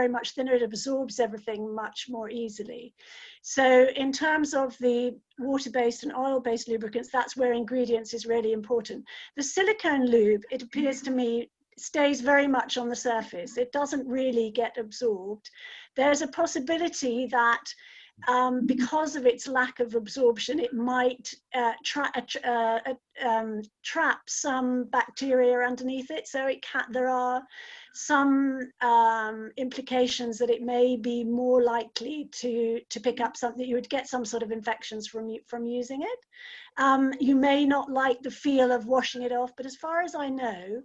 much thinner. It absorbs everything much more easily. So in terms of the water-based and oil-based lubricants, that's where ingredients is really important. The silicone lube, it appears to me, stays very much on the surface. It doesn't really get absorbed. There's a possibility that because of its lack of absorption, it might trap some bacteria underneath it. So there are some implications that it may be more likely to pick up something. You would get some sort of infections from using it. You may not like the feel of washing it off, but as far as I know,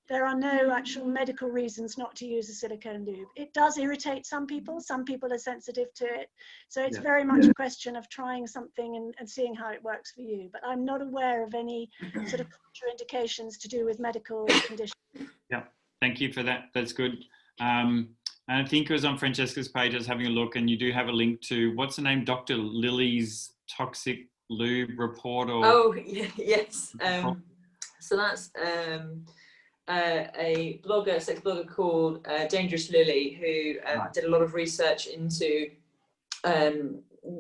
there are no actual medical reasons not to use a silicone lube. It does irritate some people. Some people are sensitive to it. So it's very much a question of trying something and seeing how it works for you. But I'm not aware of any sort of contraindications to do with medical conditions. Yeah, thank you for that. That's good. And I think it was on Francesca's page, I was having a look, and you do have a link to, what's the name, Dr. Lily's Toxic Lube Report? Or yes. So that's a blogger, sex blogger called Dangerous Lily, who did a lot of research into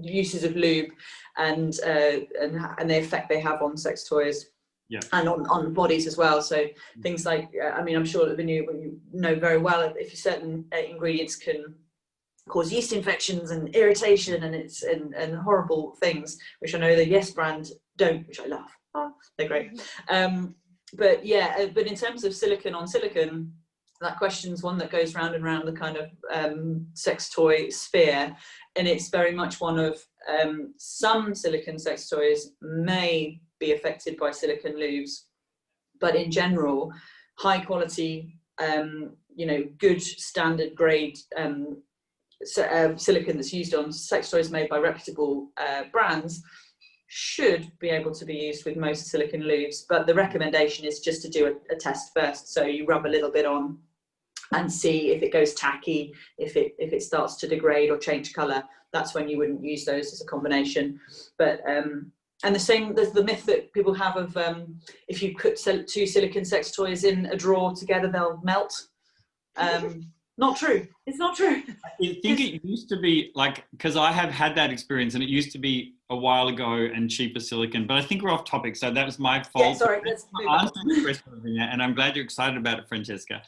uses of lube and the effect they have on sex toys. Yeah. And on bodies as well. So things like, I mean, I'm sure that you know very well if certain ingredients can cause yeast infections and irritation and horrible things, which I know the Yes brand don't, which I love. Oh, they're great. But in terms of silicone on silicone, that question's one that goes round and round the kind of sex toy sphere, and it's very much one of some silicone sex toys may be affected by silicone lubes, but in general, high quality, good standard grade silicone that's used on sex toys made by reputable brands should be able to be used with most silicone lubes. But the recommendation is just to do a test first. So you rub a little bit on and see if it goes tacky, if it starts to degrade or change color. That's when you wouldn't use those as a combination. But and there's the myth that people have of if you put two silicone sex toys in a drawer together, they'll melt. Not true. It's not true. I think it used to be like, because I have had that experience, and it used to be a while ago and cheaper silicone, but I think we're off topic, so that was my fault. Yeah, sorry. Let's move on. And I'm glad you're excited about it, Francesca.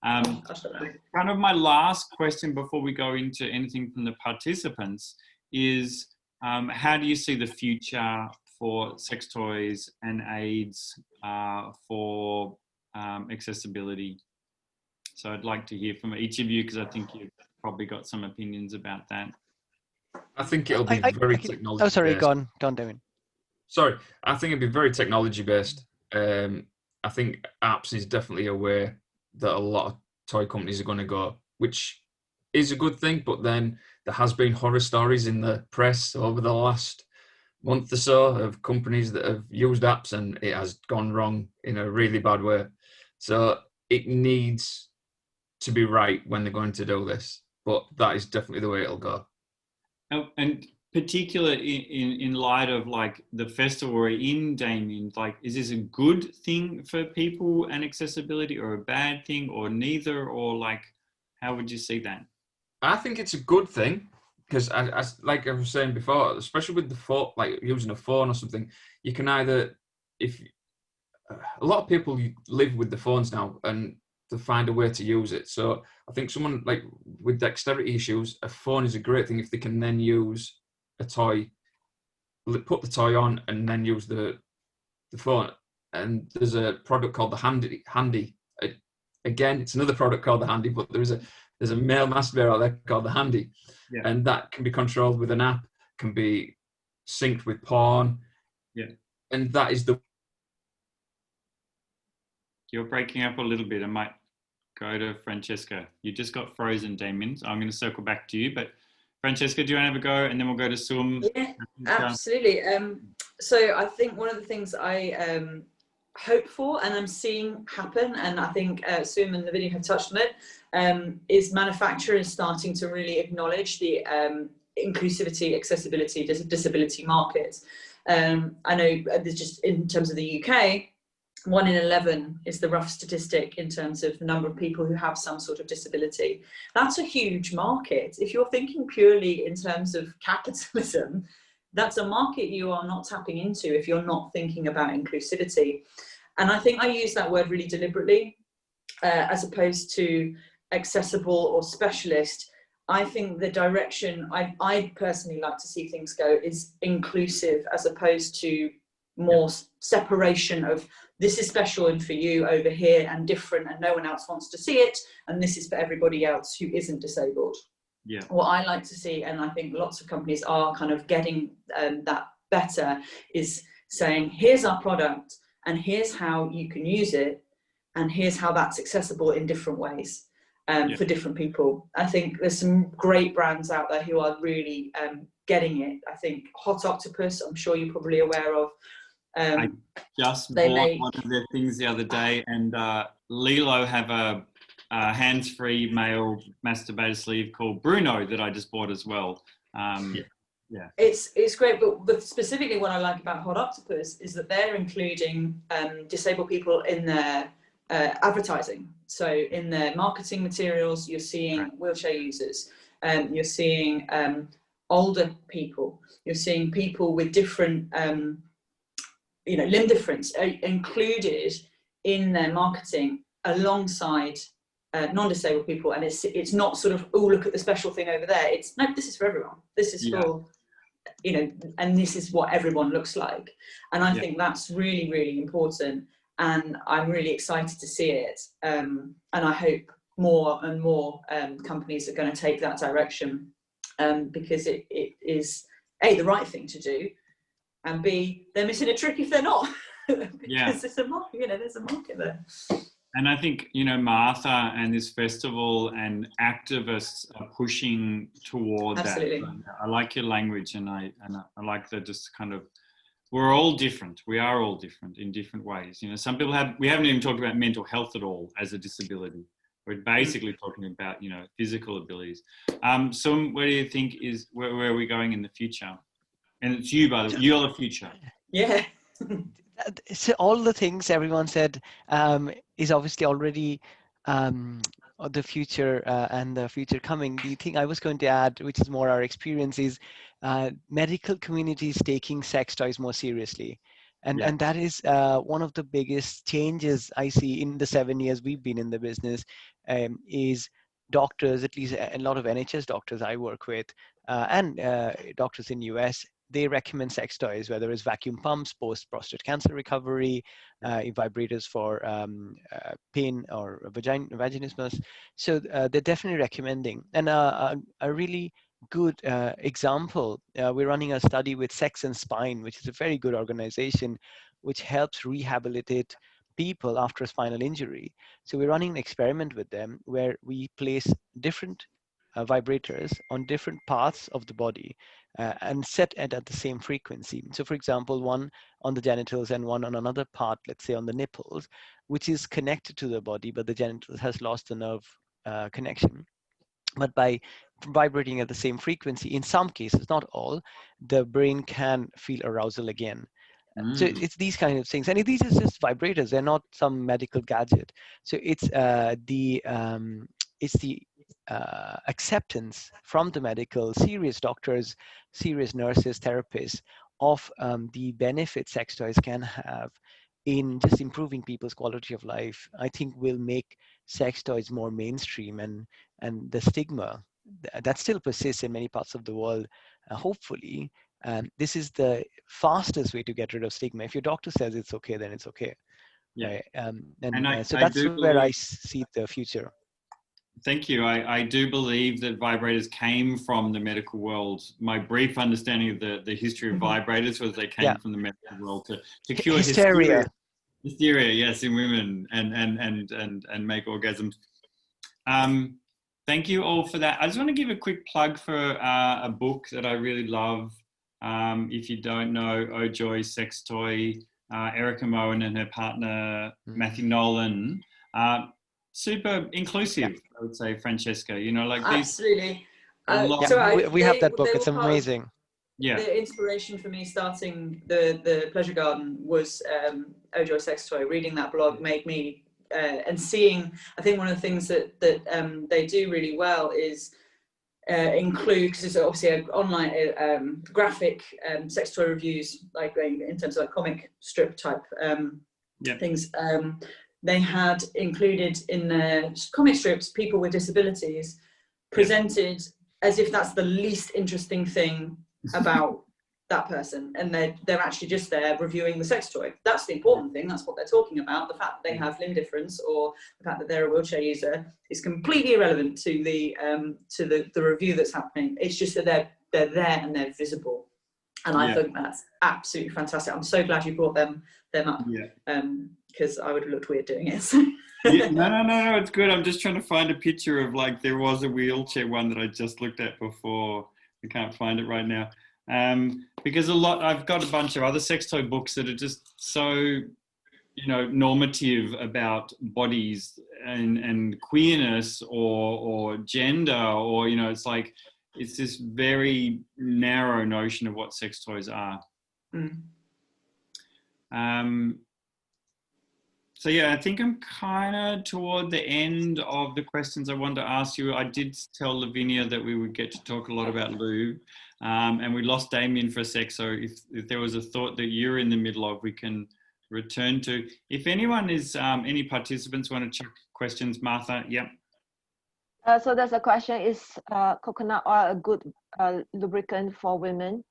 Kind of my last question before we go into anything from the participants is, how do you see the future for sex toys and aids for accessibility? So I'd like to hear from each of you, because I think you've probably got some opinions about that. I think it'll be very technology. Oh, sorry, go on, Damian. Sorry, I think it'll be very technology based. I think apps is definitely a way that a lot of toy companies are going to go, which is a good thing. But then there has been horror stories in the press over the last month or so of companies that have used apps and it has gone wrong in a really bad way. So it needs to be right when they're going to do this, but that is definitely the way it'll go. And particularly in light of like the festival we're in, Damian, like, is this a good thing for people and accessibility, or a bad thing, or neither, or like, how would you see that? I think it's a good thing, because like I was saying before, especially with the phone, like using a phone or something, you can either, if a lot of people live with the phones now and to find a way to use it. So I think someone like with dexterity issues, a phone is a great thing if they can then use a toy, put the toy on and then use the phone. And there's a product called the Handy. Again, it's another product called the Handy, but there's a male masturbator out there called the Handy, and that can be controlled with an app, can be synced with porn, and that is the. You're breaking up a little bit. I might go to Francesca. You just got frozen, Damian. So I'm going to circle back to you, but Francesca, do you want to have a go, and then we'll go to Soum? Yeah, absolutely. So I think one of the things I hope for and I'm seeing happen, and I think Soum and Lavinia have touched on it, is manufacturers starting to really acknowledge the inclusivity, accessibility, disability markets. I know there's just in terms of the UK, 1 in 11 is the rough statistic in terms of the number of people who have some sort of disability. That's a huge market. If you're thinking purely in terms of capitalism, that's a market you are not tapping into if you're not thinking about inclusivity. And I think I use that word really deliberately, as opposed to accessible or specialist. I think the direction I personally like to see things go is inclusive, as opposed to more separation of this is special and for you over here and different and no one else wants to see it, and this is for everybody else who isn't disabled. What I like to see, and I think lots of companies are kind of getting that better, is saying here's our product and here's how you can use it and here's how that's accessible in different ways for different people. I think there's some great brands out there who are really getting it. I think Hot Octopus, I'm sure you're probably aware of. I just bought one of their things the other day, and Lilo have a hands-free male masturbator sleeve called Bruno that I just bought as well. It's great, but specifically what I like about Hot Octopus is that they're including disabled people in their advertising. So in their marketing materials, you're seeing wheelchair users, you're seeing older people, you're seeing people with different limb difference included in their marketing alongside non-disabled people. And it's not sort of, oh, look at the special thing over there. It's no, this is for everyone. This is for, and this is what everyone looks like. And I think that's really, really important. And I'm really excited to see it. And I hope more and more companies are going to take that direction, because it is A, the right thing to do, and B, they're missing a trick if they're not. Because there's a market, there's a market there. And I think, Martha and this festival and activists are pushing toward that. I like your language, and I like the just kind of, we're all different. We are all different in different ways. Some people we haven't even talked about mental health at all as a disability. We're basically talking about, physical abilities. So where do you think where are we going in the future? And it's you, by the way, you're the future. Yeah. So all the things everyone said is obviously already the future and the future coming. The thing I was going to add, which is more our experience, is medical communities taking sex toys more seriously. And that is one of the biggest changes I see in the 7 years we've been in the business, is doctors, at least a lot of NHS doctors I work with, and doctors in US, they recommend sex toys, whether it's vacuum pumps, post-prostate cancer recovery, vibrators for pain or vaginismus. So they're definitely recommending. And a really good example, we're running a study with Sex and Spine, which is a very good organization, which helps rehabilitate people after a spinal injury. So we're running an experiment with them where we place different vibrators on different parts of the body and set it at the same frequency. So for example, one on the genitals and one on another part, let's say on the nipples, which is connected to the body, but the genitals has lost the nerve connection. But by vibrating at the same frequency, in some cases, not all, the brain can feel arousal again. So it's these kind of things, and these are just vibrators; they're not some medical gadget. So it's the acceptance from the medical, serious doctors, serious nurses, therapists of the benefits sex toys can have in just improving people's quality of life, I think will make sex toys more mainstream, and the stigma that still persists in many parts of the world, hopefully, this is the fastest way to get rid of stigma. If your doctor says it's okay, then it's okay. Yeah. Right? And so I that's do where I believe, see the future. thank you. I do believe that vibrators came from the medical world. My brief understanding of the history of vibrators was they came from the medical world to cure hysteria. Hysteria, yes, in women and make orgasms. Thank you all for that. I just want to give a quick plug for a book that I really love. If you don't know, Oh Joy Sex Toy, Erica Moen and her partner Matthew Nolan. Super inclusive, I would say, Francesca. You know, like absolutely. So we have that book. It's amazing. Yeah. The inspiration for me starting the Pleasure Garden was Oh Joy Sex Toy. Reading that blog made me and seeing. I think one of the things that they do really well is include, because it's obviously an online graphic sex toy reviews, like in terms of like comic strip type things. They had included in their comic strips people with disabilities presented as if that's the least interesting thing about that person, and they're actually just there reviewing the sex toy. That's the important thing. That's what they're talking about. The fact that they have limb difference or the fact that they're a wheelchair user is completely irrelevant to the review that's happening. It's just that they're there and they're visible, and I think that's absolutely fantastic. I'm so glad you brought them up, because I would have looked weird doing it. No, it's good. I'm just trying to find a picture of, like, there was a wheelchair one that I just looked at before. I can't find it right now. Because I've got a bunch of other sex toy books that are just so, you know, normative about bodies and queerness or gender, or, you know, it's like, it's this very narrow notion of what sex toys are. So yeah, I think I'm kind of toward the end of the questions I wanted to ask you. I did tell Lavinia that we would get to talk a lot about lube, and we lost Damian for a sec. So if there was a thought that you're in the middle of, we can return to. If anyone is, any participants want to check questions, Martha? Yep. So there's a question, is coconut oil a good lubricant for women?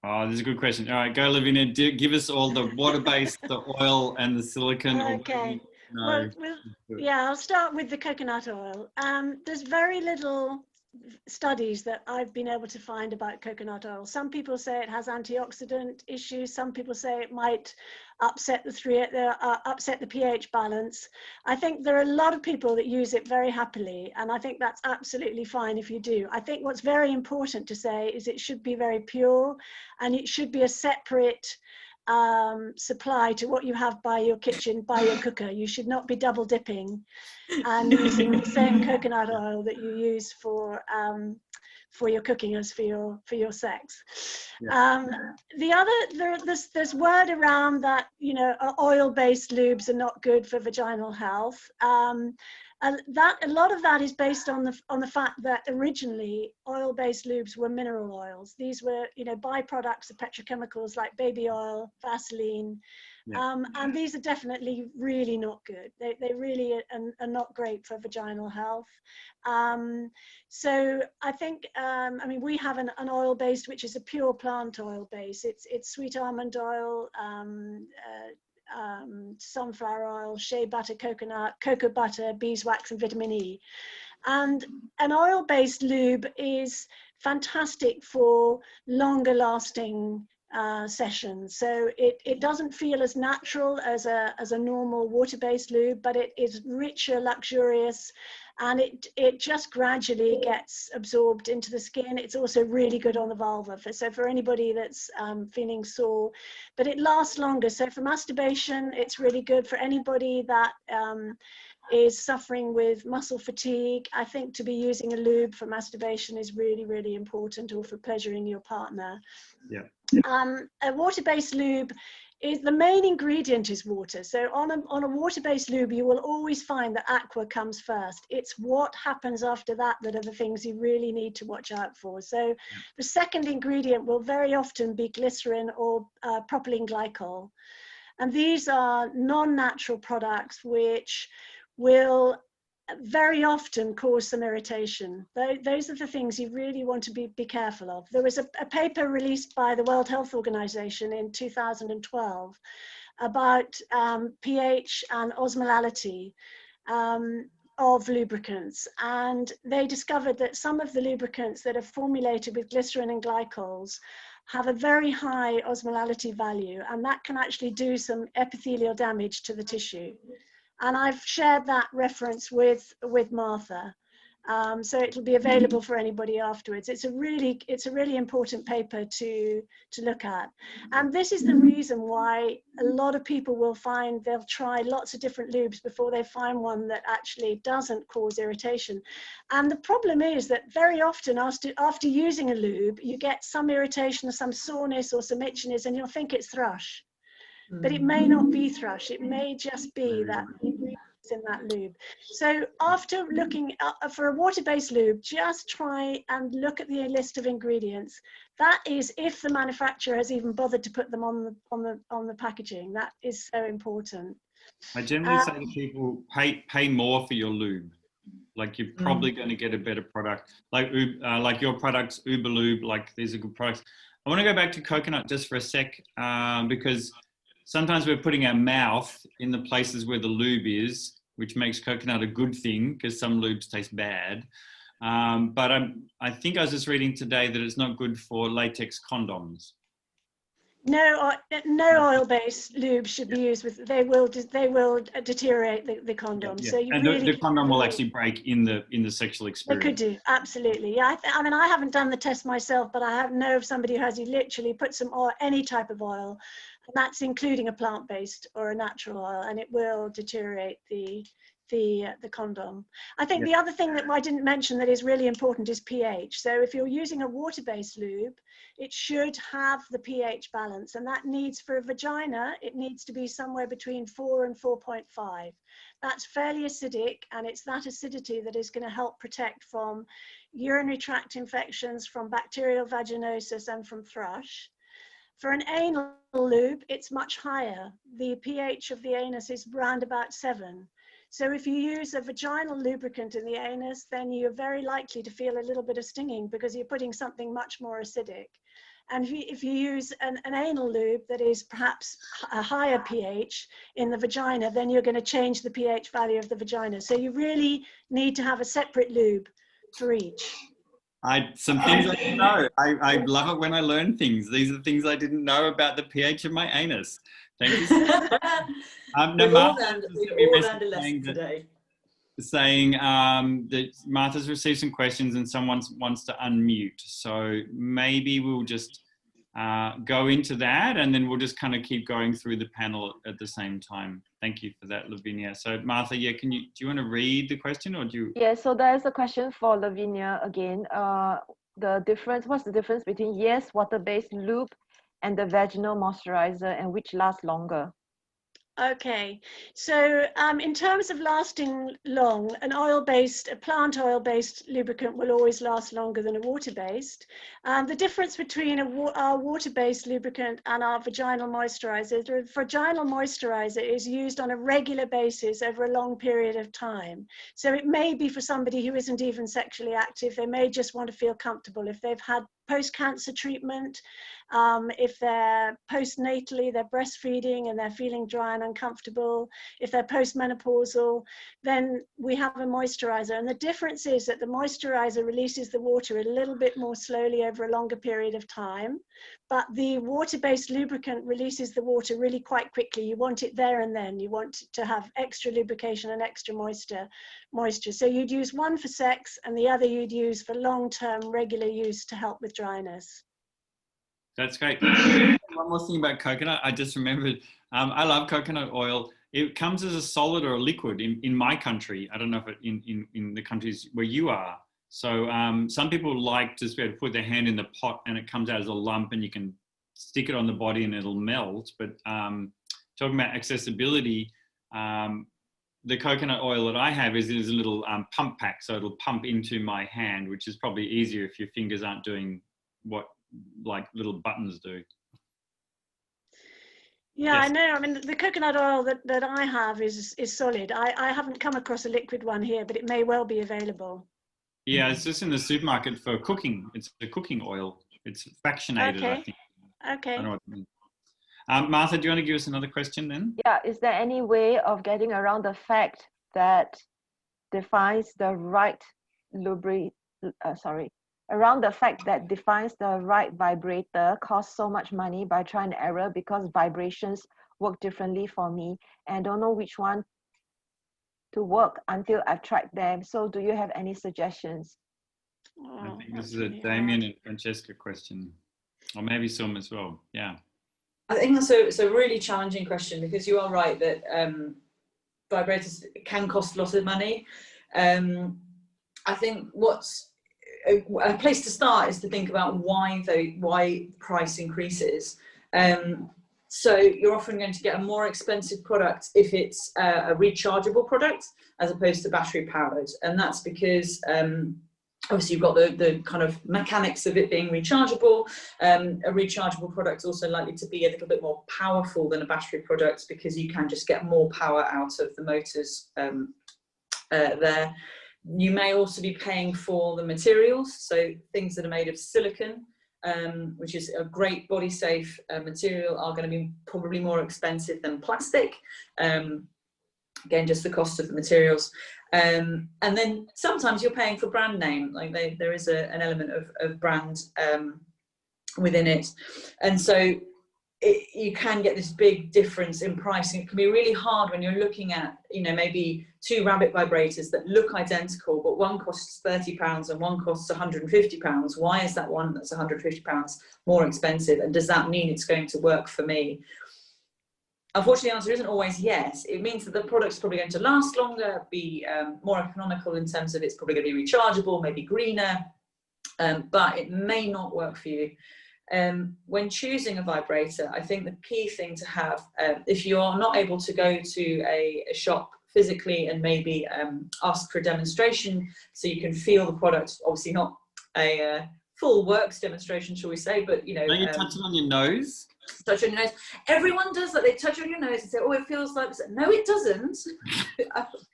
Oh, this is a good question. All right, go, Lavinia. Give us all the water-based, the oil, and the silicone. Okay. Well, yeah, I'll start with the coconut oil. There's very little studies that I've been able to find about coconut oil. Some people say it has antioxidant issues. Some people say it might upset the pH balance. I think there are a lot of people that use it very happily, and I think that's absolutely fine if you do. I think what's very important to say is it should be very pure, and it should be a separate supply to what you have by your kitchen, by your cooker. You should not be double dipping and using the same coconut oil that you use for your cooking as for your sex. There's word around that, you know, oil-based lubes are not good for vaginal health. And that, a lot of that is based on the fact that originally oil-based lubes were mineral oils. These were, you know, byproducts of petrochemicals like baby oil, Vaseline, and these are definitely really not good. They really are not great for vaginal health. So I think, I mean, we have an oil-based, which is a pure plant oil base. It's sweet almond oil, sunflower oil, shea butter, coconut, cocoa butter, beeswax, and vitamin E. And an oil-based lube is fantastic for longer lasting sessions. So it doesn't feel as natural as a normal water-based lube, but it is richer, luxurious, and it just gradually gets absorbed into the skin. It's also really good on the vulva, so for anybody that's feeling sore, but it lasts longer. So for masturbation, it's really good. For anybody that is suffering with muscle fatigue, I think to be using a lube for masturbation is really, really important, or for pleasuring your partner. A water-based lube the main ingredient is water. So on a water-based lube, you will always find that aqua comes first. It's what happens after that that are the things you really need to watch out for. So the second ingredient will very often be glycerin or propylene glycol. And these are non-natural products which will very often cause some irritation. Those are the things you really want to be careful of. There was a paper released by the World Health Organization in 2012 about pH and osmolality of lubricants. And they discovered that some of the lubricants that are formulated with glycerin and glycols have a very high osmolality value, and that can actually do some epithelial damage to the tissue. And I've shared that reference with Martha, so it'll be available for anybody afterwards. It's a really important paper to look at, and this is the reason why a lot of people will find they'll try lots of different lubes before they find one that actually doesn't cause irritation. And the problem is that very often after using a lube, you get some irritation or some soreness or some itchiness, and you'll think it's thrush. But it may not be thrush, it may just be that ingredients in that lube. So after looking for a water-based lube, just try and look at the list of ingredients. That is if the manufacturer has even bothered to put them on the packaging. That is so important. I generally say to people, pay more for your lube. Like you're probably going to get a better product. Like your products, Uber Lube, like these are good products. I want to go back to coconut just for a sec, because sometimes we're putting our mouth in the places where the lube is, which makes coconut a good thing because some lubes taste bad. But I think I was just reading today that it's not good for latex condoms. No oil-based lube should be used with. They will deteriorate the condom. Yeah. So you and really the condom will actually break in the sexual experience. They could do, absolutely. Yeah, I mean, I haven't done the test myself, but I know of somebody who has literally put some oil, any type of oil, and that's including a plant-based or a natural oil, and it will deteriorate the condom. I think the other thing that I didn't mention that is really important is pH. So if you're using a water-based lube, it should have the pH balance, and that needs, for a vagina, it needs to be somewhere between 4 and 4.5. That's fairly acidic, and it's that acidity that is going to help protect from urinary tract infections, from bacterial vaginosis, and from thrush. For an anal lube, it's much higher. The pH of the anus is round about 7. So if you use a vaginal lubricant in the anus, then you're very likely to feel a little bit of stinging because you're putting something much more acidic. And if you use an anal lube that is perhaps a higher pH in the vagina, then you're going to change the pH value of the vagina. So you really need to have a separate lube for each. Some things I didn't know. I love it when I learn things. These are the things I didn't know about the pH of my anus. Thank you. We've all learned a lesson today. Saying that Martha's received some questions and someone wants to unmute. So maybe we'll just go into that, and then we'll just kind of keep going through the panel at the same time. Thank you for that, Lavinia. So Martha, yeah, do you want to read the question, or do you? Yeah, so there's a question for Lavinia again. What's the difference between water-based lube and the vaginal moisturizer, and which lasts longer? Okay, so in terms of lasting long, a plant oil-based lubricant will always last longer than a water-based. The difference between our water-based lubricant and our vaginal moisturizer, the vaginal moisturizer is used on a regular basis over a long period of time. So it may be for somebody who isn't even sexually active. They may just want to feel comfortable. If they've had post-cancer treatment, if they're postnatally, they're breastfeeding and they're feeling dry and uncomfortable, if they're postmenopausal, then we have a moisturizer. And the difference is that the moisturizer releases the water a little bit more slowly over a longer period of time, but the water-based lubricant releases the water really quite quickly. You want it there and then. You want to have extra lubrication and extra moisture. So you'd use one for sex and the other you'd use for long-term regular use to help with dryness. That's great. One more thing about coconut. I just remembered, I love coconut oil. It comes as a solid or a liquid in my country. I don't know if in the countries where you are. So some people like to be able to put their hand in the pot and it comes out as a lump and you can stick it on the body and it'll melt. But talking about accessibility, the coconut oil that I have is a little pump pack, so it'll pump into my hand, which is probably easier if your fingers aren't doing what like little buttons do. Yeah, Yes. I know. I mean, the coconut oil that I have is solid. I haven't come across a liquid one here, but it may well be available. Yeah, it's just in the supermarket for cooking. It's a cooking oil. It's fractionated, Okay. I think. Okay. I don't know what it means. Martha, do you want to give us another question then? Yeah, is there any way of getting around the fact that defines the right around the fact that defines the right vibrator costs so much money by trial and error, because vibrations work differently for me and don't know which one to work until I've tried them. So do you have any suggestions? I think this is a Damian and Francesca question, or maybe some as well. Yeah. I think it's a really challenging question, because you are right that vibrators can cost a lot of money. I think what's a place to start is to think about why price increases. So you're often going to get a more expensive product if it's a rechargeable product as opposed to battery powered, and that's because obviously you've got the kind of mechanics of it being rechargeable. A rechargeable product is also likely to be a little bit more powerful than a battery product, because you can just get more power out of the motors there. You may also be paying for the materials, so things that are made of silicone, which is a great body safe material, are going to be probably more expensive than plastic. Again, just the cost of the materials. And then sometimes you're paying for brand name, like there is an element of brand within it. And so you can get this big difference in pricing. It can be really hard when you're looking at, maybe two rabbit vibrators that look identical, but one costs £30 and one costs £150. Why is that one that's £150 more expensive? And does that mean it's going to work for me? Unfortunately, the answer isn't always yes. It means that the product's probably going to last longer, be more economical in terms of it's probably going to be rechargeable, maybe greener, but it may not work for you. When choosing a vibrator, I think the key thing to have, if you're not able to go to a shop physically and maybe ask for a demonstration so you can feel the product, obviously not a full works demonstration, shall we say, but Don't you touch it on your nose? Touch on your nose. Everyone does that. They touch on your nose and say, "Oh, it feels like this." No, it doesn't.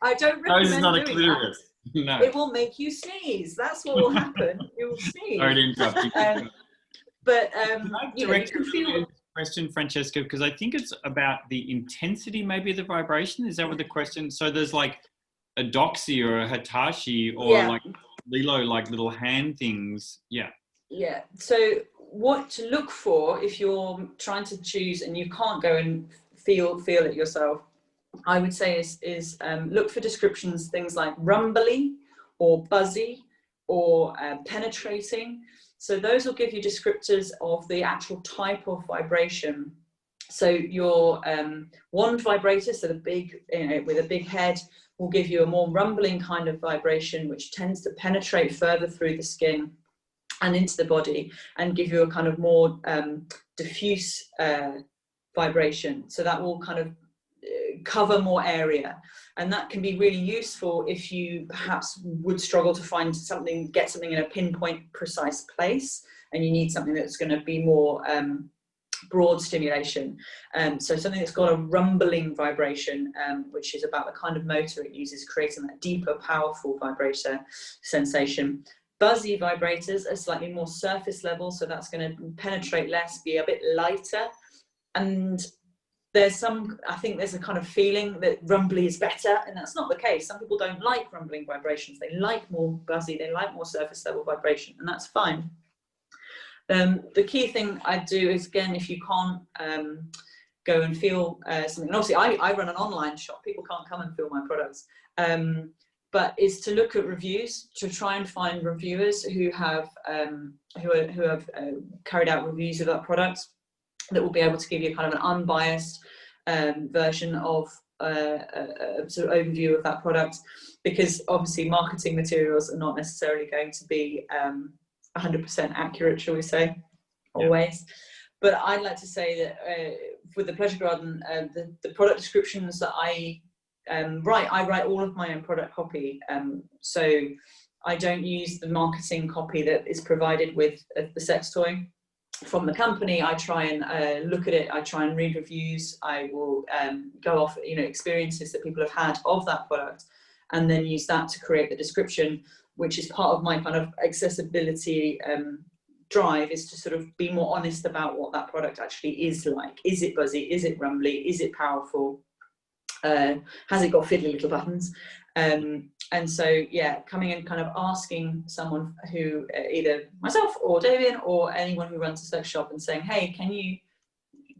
I don't recommend Nose is not a doing clitoris. that. No. It will make you sneeze. That's what will happen. You will sneeze. Sorry to interrupt you. But you can feel. Question, Francesca, because I think it's about the intensity, maybe the vibration. Is that what the question? So there's like a doxy or a hitachi or like Lilo, like little hand things. Yeah. Yeah. So what to look for if you're trying to choose and you can't go and feel it yourself, I would say is look for descriptions, things like rumbly or buzzy or penetrating. So those will give you descriptors of the actual type of vibration. So your wand vibrator, so the big, with a big head, will give you a more rumbling kind of vibration, which tends to penetrate further through the skin and into the body and give you a kind of more diffuse vibration. So that will kind of cover more area, and that can be really useful if you perhaps would struggle to find something, get something in a pinpoint precise place, and you need something that's going to be more broad stimulation. So something that's got a rumbling vibration, which is about the kind of motor it uses, creating that deeper, powerful vibrator sensation. Buzzy vibrators are slightly more surface level, so that's going to penetrate less, be a bit lighter. And I think there's a kind of feeling that rumbly is better, and that's not the case. Some people don't like rumbling vibrations. They like more buzzy, they like more surface level vibration, and that's fine. The key thing I do is, again, if you can't go and feel something, and obviously I run an online shop, people can't come and feel my products, but is to look at reviews, to try and find reviewers who have carried out reviews of that product, that will be able to give you kind of an unbiased version of a sort of overview of that product, because obviously marketing materials are not necessarily going to be 100% accurate, shall we say, always. But I'd like to say that with the Pleasure Garden, the product descriptions that I write all of my own product copy. So I don't use the marketing copy that is provided with the sex toy from the company. I try and look at it. I try and read reviews. I will go off, experiences that people have had of that product, and then use that to create the description, which is part of my kind of accessibility drive, is to sort of be more honest about what that product actually is like. Is it buzzy? Is it rumbly? Is it powerful? Has it got fiddly little buttons? And so, yeah, coming and kind of asking someone who, either myself or Damian or anyone who runs a sex shop, and saying, hey, can you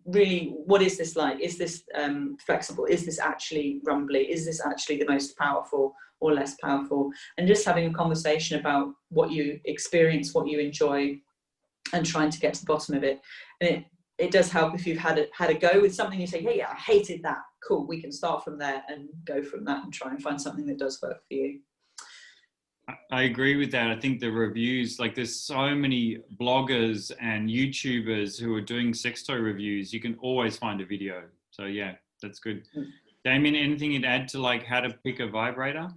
really, what is this like? Is this flexible? Is this actually rumbly? Is this actually the most powerful or less powerful? And just having a conversation about what you experience, what you enjoy, and trying to get to the bottom of it. And it does help if you've had a go with something, you say, hey, yeah, I hated that. Cool, we can start from there and go from that and try and find something that does work for you. I agree with that. I think the reviews, like there's so many bloggers and YouTubers who are doing sex toy reviews. You can always find a video. So yeah, that's good. Damian, anything you'd add to like how to pick a vibrator?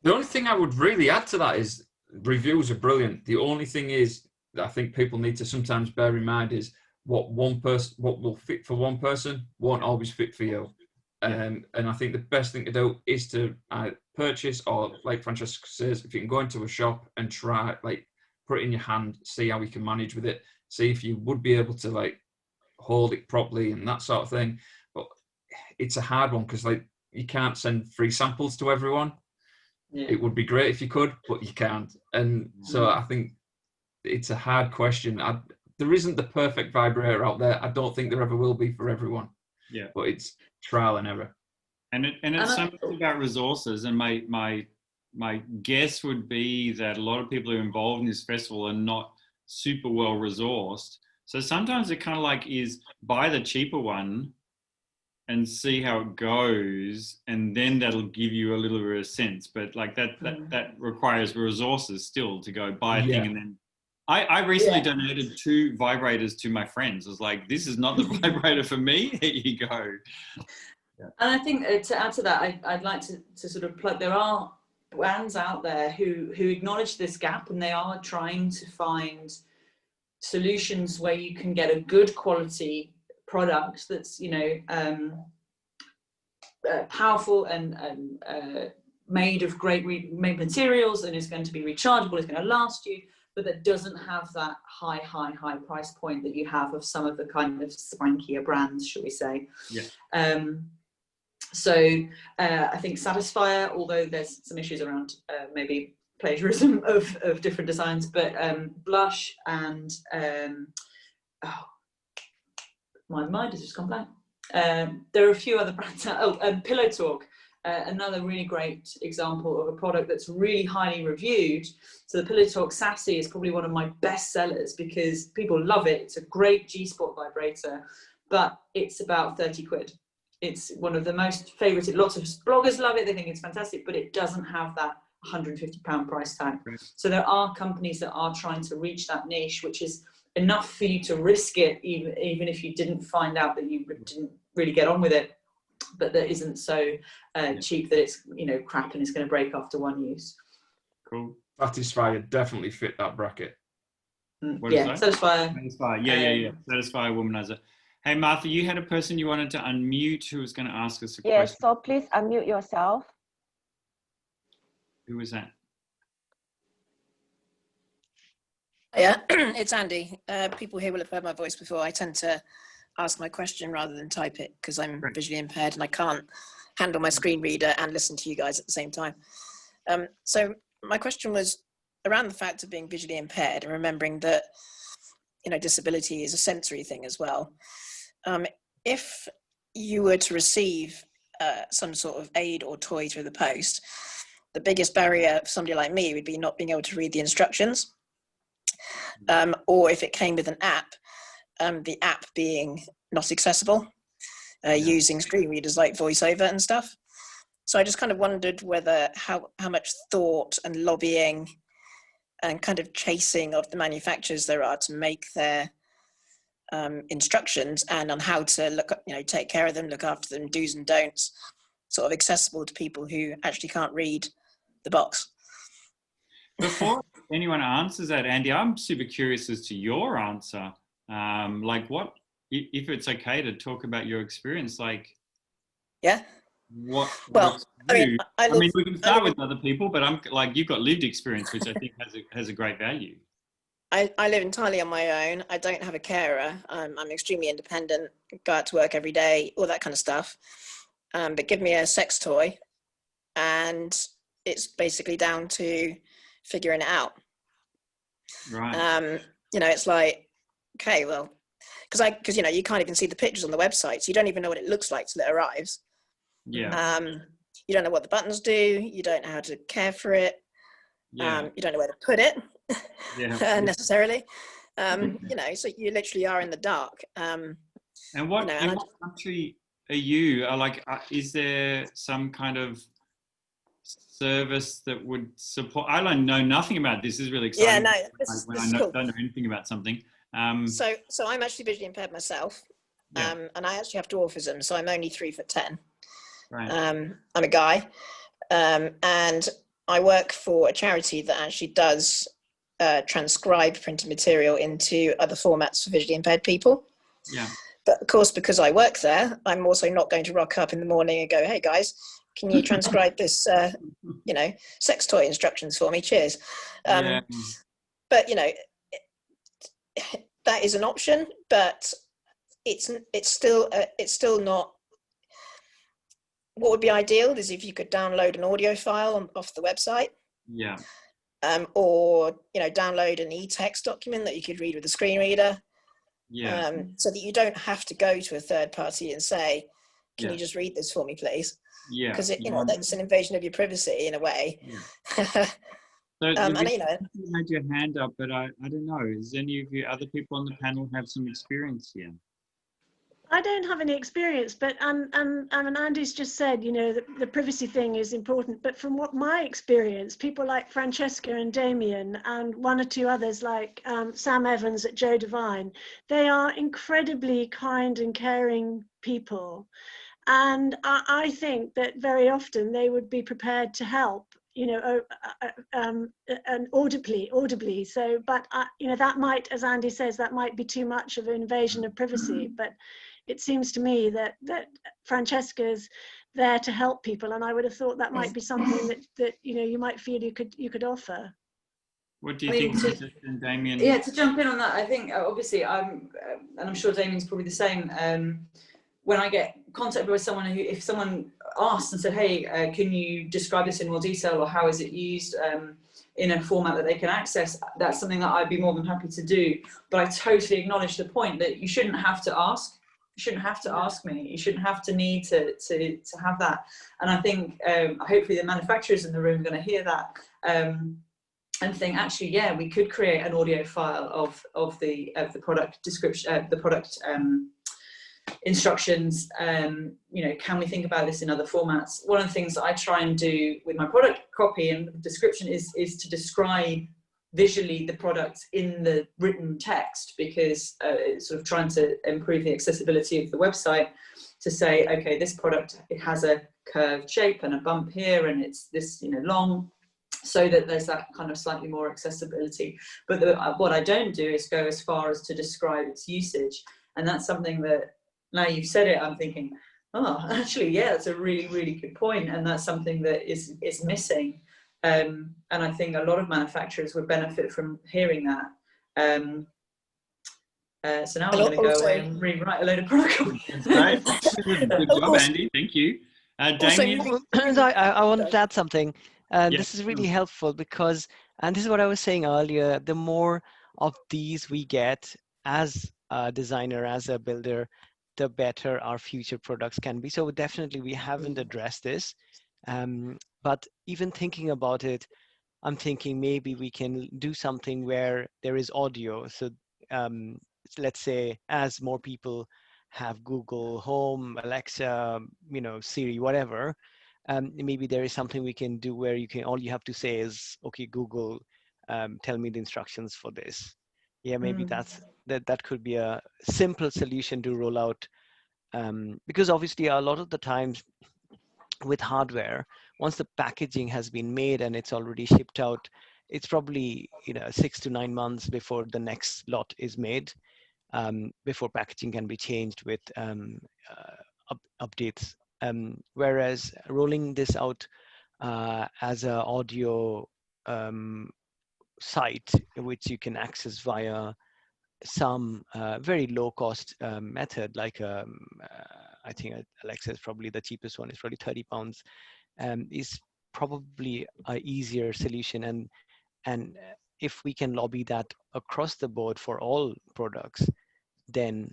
The only thing I would really add to that is reviews are brilliant. The only thing is that I think people need to sometimes bear in mind is what will fit for one person won't always fit for you. And I think the best thing to do is to purchase, or like Francesca says, if you can go into a shop and try, like, put it in your hand, see how you can manage with it, see if you would be able to like hold it properly and that sort of thing. But it's a hard one because like you can't send free samples to everyone. Yeah. It would be great if you could, but you can't. And so I think it's a hard question. There isn't the perfect vibrator out there. I don't think there ever will be for everyone. Yeah. But it's trial and error. And it's something about resources. And my guess would be that a lot of people who are involved in this festival are not super well resourced. So sometimes it kind of like is buy the cheaper one and see how it goes, and then that'll give you a little bit of a sense. But like that requires resources still to go buy a thing. And then I recently donated 2 vibrators to my friends. I was like, this is not the vibrator for me. Here you go. Yeah. And I think to add to that, I'd like to sort of plug, there are brands out there who acknowledge this gap, and they are trying to find solutions where you can get a good quality product that's, powerful and made of great made materials, and is going to be rechargeable, is going to last you, but that doesn't have that high price point that you have of some of the kind of swankier brands, shall we say. Yeah. So I think Satisfier, although there's some issues around maybe plagiarism of different designs, but Blush and my mind has just gone blank. There are a few other brands. Pillow Talk, another really great example of a product that's really highly reviewed. So the Pillow Talk Sassy is probably one of my best sellers because people love it. It's a great G-spot vibrator, but it's about 30 quid. It's one of the most favorited. Lots of bloggers love it. They think it's fantastic, but it doesn't have that £150 price tag. Right. So there are companies that are trying to reach that niche, which is enough for you to risk it, even if you didn't find out that you didn't really get on with it, but that isn't so cheap that it's crap and it's going to break after one use. Cool. Satisfier definitely fit that bracket. Satisfier. Yeah. Satisfier womanizer. Hey Martha, you had a person you wanted to unmute who was going to ask us a question. Yes, so please unmute yourself. Who was that? Yeah, it's Andy. People here will have heard my voice before. I tend to ask my question rather than type it because I'm visually impaired and I can't handle my screen reader and listen to you guys at the same time. So my question was around the fact of being visually impaired and remembering that, disability is a sensory thing as well. If you were to receive some sort of aid or toy through the post, the biggest barrier for somebody like me would be not being able to read the instructions. Or if it came with an app, the app being not accessible, using screen readers like VoiceOver and stuff. So I just kind of wondered whether how much thought and lobbying and kind of chasing of the manufacturers there are to make their instructions and on how to look, take care of them, look after them, do's and don'ts, sort of accessible to people who actually can't read the box. Before anyone answers that, Andy, I'm super curious as to your answer. Like, what, if it's okay to talk about your experience, like, yeah, what well, works for you? I mean, we can start with in, other people, but I'm like, you've got lived experience, which I think has a great value. I live entirely on my own. I don't have a carer. I'm extremely independent, go out to work every day, all that kind of stuff. But give me a sex toy and it's basically down to figuring it out. Right. It's like, okay, well, because you can't even see the pictures on the website, so you don't even know what it looks like till it arrives. Yeah. You don't know what the buttons do. You don't know how to care for it. Yeah. You don't know where to put it. Yeah. Necessarily. So you literally are in the dark. And what country are you? Is there some kind of service that would support? I don't know nothing about this. This is really exciting. Yeah, no, this is cool. Don't know anything about something. So I'm actually visually impaired myself, and I actually have dwarfism, so I'm only 3'10". Right. I'm a guy, and I work for a charity that actually does transcribe printed material into other formats for visually impaired people. Yeah. But of course, because I work there, I'm also not going to rock up in the morning and go, "Hey guys, can you transcribe this, sex toy instructions for me? Cheers." Yeah. But that is an option, but it's still not. What would be ideal is if you could download an audio file off the website. Yeah. Or download an e-text document that you could read with a screen reader. Yeah. So that you don't have to go to a third party and say, "Can you just read this for me, please?" Yeah. Because that's an invasion of your privacy in a way. Yeah. So you had your hand up, but I don't know. Does any of you other people on the panel have some experience here? I don't have any experience, but Andy's just said, the privacy thing is important. But from what my experience, people like Francesca and Damian and one or two others like Sam Evans at Joe Devine, they are incredibly kind and caring people. And I think that very often they would be prepared to help, and audibly. So, but that might, as Andy says, that might be too much of an invasion of privacy. But it seems to me that Francesca's there to help people, and I would have thought that might be something that you might feel you could offer. What do you think, Damian? Yeah, to jump in on that, I think obviously and I'm sure Damian's probably the same. When I get contacted by someone if someone asked and said, "Hey, can you describe this in more detail, or how is it used in a format that they can access?" That's something that I'd be more than happy to do. But I totally acknowledge the point that you shouldn't have to ask. You shouldn't have to ask me. You shouldn't have to need to have that. And I think hopefully the manufacturers in the room are going to hear that and think, actually, yeah, we could create an audio file of the product description, the product instructions. Can we think about this in other formats? One of the things that I try and do with my product copy and description is to describe visually the product in the written text, because it's sort of trying to improve the accessibility of the website, to say, okay, this product, it has a curved shape and a bump here, and it's this long, so that there's that kind of slightly more accessibility. But what I don't do is go as far as to describe its usage. And that's something that, now you've said it, I'm thinking, oh, actually, yeah, that's a really, really good point. And that's something that is missing. And I think a lot of manufacturers would benefit from hearing that. So now I'm going to go away and rewrite a load of product copy. Great. Good job, Andy. Thank you. Damian? I wanted to add something. This is really helpful because, and this is what I was saying earlier, the more of these we get as a designer, as a builder, the better our future products can be. So definitely we haven't addressed this. But even thinking about it, I'm thinking maybe we can do something where there is audio. So let's say as more people have Google Home, Alexa, Siri, whatever, maybe there is something we can do where all you have to say is, okay, Google, tell me the instructions for this. Yeah, maybe that could be a simple solution to roll out, because obviously a lot of the times with hardware, once the packaging has been made and it's already shipped out, it's probably 6 to 9 months before the next lot is made, before packaging can be changed with updates. Whereas rolling this out as an audio site, which you can access via some very low cost method, like I think Alexa is probably the cheapest one, it's probably £30, is probably an easier solution. And if we can lobby that across the board for all products, then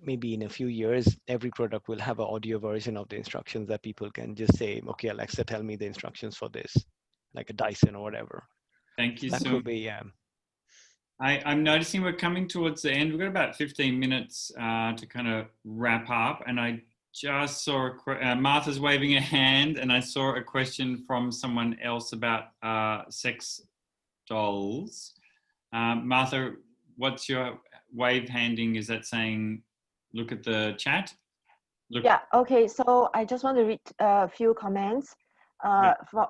maybe in a few years, every product will have an audio version of the instructions that people can just say, okay, Alexa, tell me the instructions for this, like a Dyson or whatever. Thank you. That So could be, I'm noticing we're coming towards the end. We've got about 15 minutes to kind of wrap up. And I just saw Martha's waving a hand, and I saw a question from someone else about sex dolls. Martha, what's your wave handing? Is that saying, look at the chat? Yeah, okay. So I just want to read a few comments for,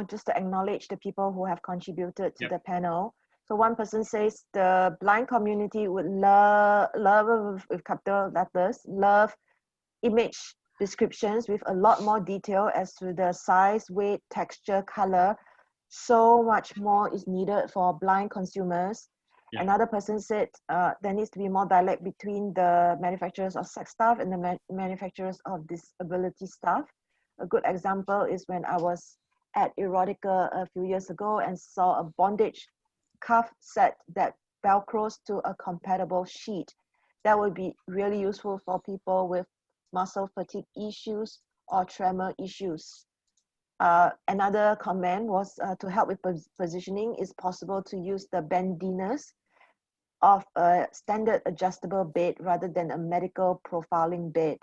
just to acknowledge the people who have contributed to the panel. So one person says the blind community would love with capital letters, love image descriptions with a lot more detail as to the size, weight, texture, color. So much more is needed for blind consumers. Yeah. Another person said there needs to be more dialogue between the manufacturers of sex stuff and the manufacturers of disability stuff. A good example is when I was at Erotica a few years ago and saw a bondage cuff set that velcros to a compatible sheet. That would be really useful for people with muscle fatigue issues or tremor issues. Another comment was to help with positioning, it's possible to use the bendiness of a standard adjustable bed rather than a medical profiling bed.